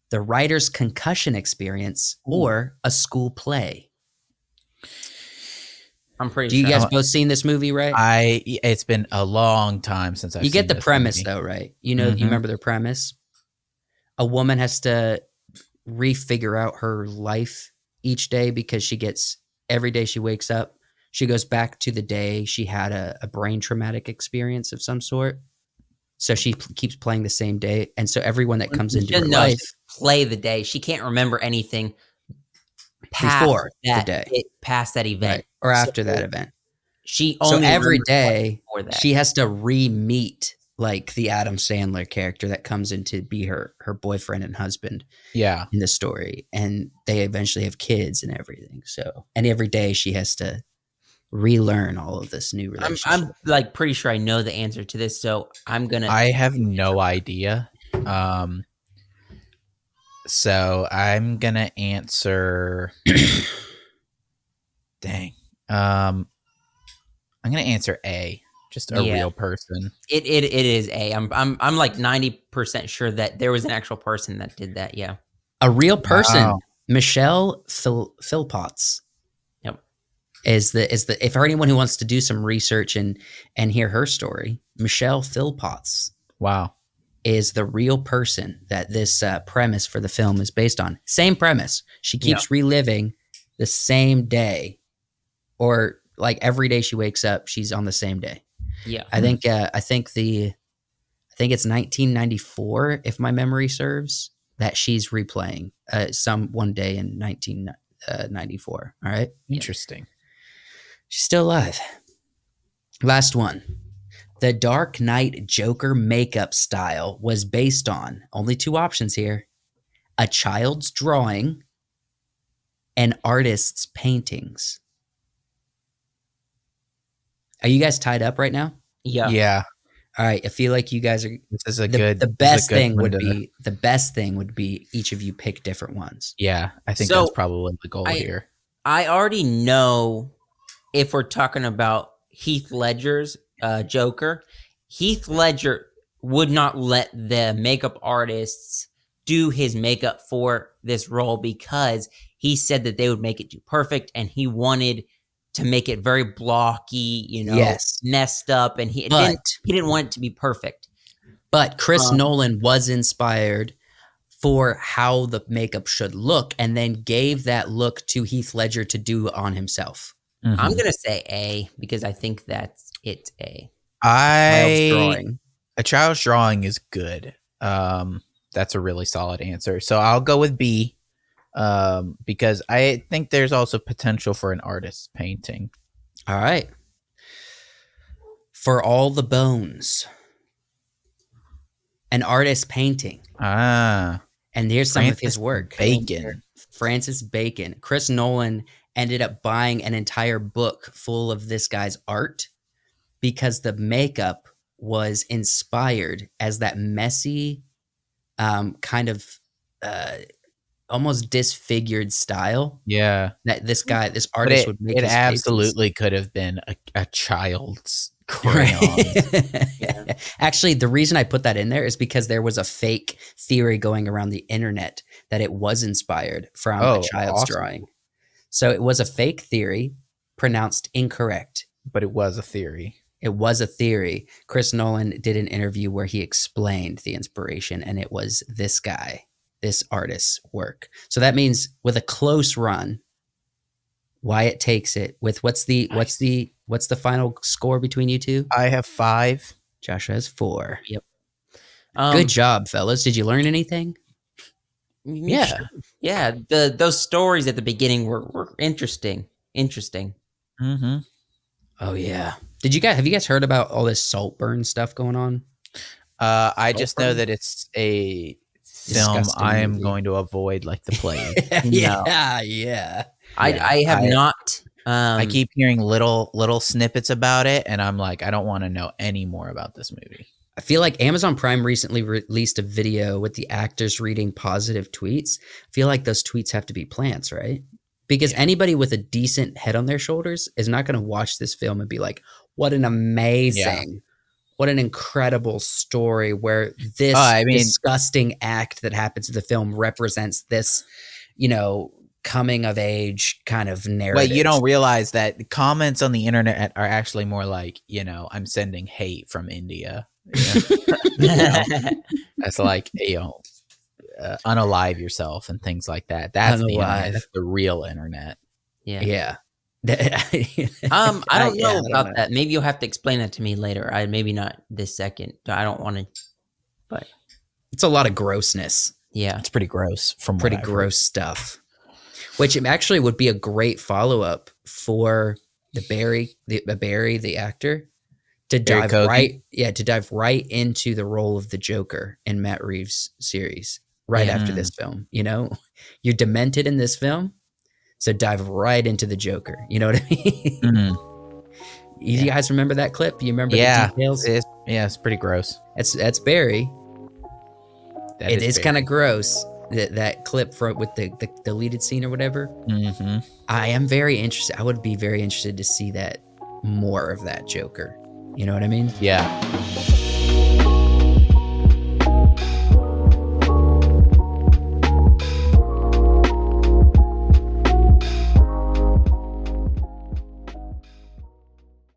the writer's concussion experience, or a school play. I'm pretty sure. Do you guys both seen this movie, right? It's been a long time since I've seen You get the premise, movie. though, right? You know, you remember the premise? A woman has to refigure out her life each day because every day she wakes up, she goes back to the day she had a brain traumatic experience of some sort. So she keeps playing the same day. And so everyone that comes into her life... play the day. She can't remember anything before the day. Past that event. Right. Or after that event. She only every day, she has to re-meet like the Adam Sandler character that comes in to be her boyfriend and husband in the story. And they eventually have kids and everything. So, and every day she has to relearn all of this new relationship. I'm like pretty sure I know the answer to this, so I have no idea. So I'm gonna answer Dang. I'm gonna answer A. Just a real person. It is A. I'm like 90% sure that there was an actual person that did that. Yeah. A real person. Wow. Michelle Philpotts. Yep. Is the if for anyone who wants to do some research and hear her story, Michelle Philpotts. Wow. Is the real person that this premise for the film is based on. Same premise. She keeps reliving the same day, or like every day she wakes up, she's on the same day. Yeah. I think it's 1994, if my memory serves, that she's replaying some one day in 1994. All right. Interesting. She's still alive. Last one. The Dark Knight Joker makeup style was based on only two options here: a child's drawing and artist's paintings. Are you guys tied up right now? Yeah. Yeah. All right. I feel like you guys are. This is a The best thing would be each of you pick different ones. Yeah, I think So, that's probably the goal here. I already know if we're talking about Heath Ledger's Joker, Heath Ledger would not let the makeup artists do his makeup for this role because he said that they would make it too perfect, and he wanted to make it very blocky, messed up, and he didn't want it to be perfect. But Chris Nolan was inspired for how the makeup should look, and then gave that look to Heath Ledger to do on himself. Mm-hmm. I'm gonna say A because I think that's it's A. A child's drawing is good. That's a really solid answer. So I'll go with B, because I think there's also potential for an artist's painting. All right. For All the Bones, an artist's painting. Ah. And here's some of his work. Francis Bacon. Chris Nolan ended up buying an entire book full of this guy's art because the makeup was inspired as that messy, kind of almost disfigured style. Yeah. That this artist would make. It absolutely could have been a child's crayon. Yeah. Actually, the reason I put that in there is because there was a fake theory going around the internet that it was inspired from a child's drawing. So it was a fake theory, pronounced incorrect. But it was a theory. It was a theory. Chris Nolan did an interview where he explained the inspiration, and it was this guy, this artist's work. So that means with a close run, Wyatt takes it with what's the final score between you two? I have 5. Joshua has 4. Yep. Good job, fellas. Did you learn anything? Yeah. Yeah. Those stories at the beginning were interesting. Mm-hmm. Oh yeah. Have you guys heard about all this Saltburn stuff going on? I just know that it's a film I am going to avoid like the plague. Yeah. I have not. I keep hearing little snippets about it, and I'm like, I don't want to know any more about this movie. I feel like Amazon Prime recently released a video with the actors reading positive tweets. I feel like those tweets have to be plants, right? Because anybody with a decent head on their shoulders is not going to watch this film and be like, what an amazing, what an incredible story where this disgusting act that happens in the film represents this, coming of age kind of narrative. But you don't realize that comments on the internet are actually more like, I'm sending hate from India. That's like, unalive yourself and things like that. That's the internet. That's the real internet. Yeah. I don't know about that. Maybe you'll have to explain that to me later. Maybe not this second. I don't want to, but it's a lot of grossness. Yeah, it's pretty gross. Pretty gross stuff. Which actually would be a great follow up for Barry, the actor, to dive right into the role of the Joker in Matt Reeves' series after this film. You're demented in this film, so dive right into the Joker. You know what I mean? Mm-hmm. You guys remember that clip? You remember the details? It's pretty gross. That's Barry. It is kind of gross. that clip with the deleted scene or whatever. Mm-hmm. I am very interested. I would be very interested to see that more of that Joker. You know what I mean? Yeah.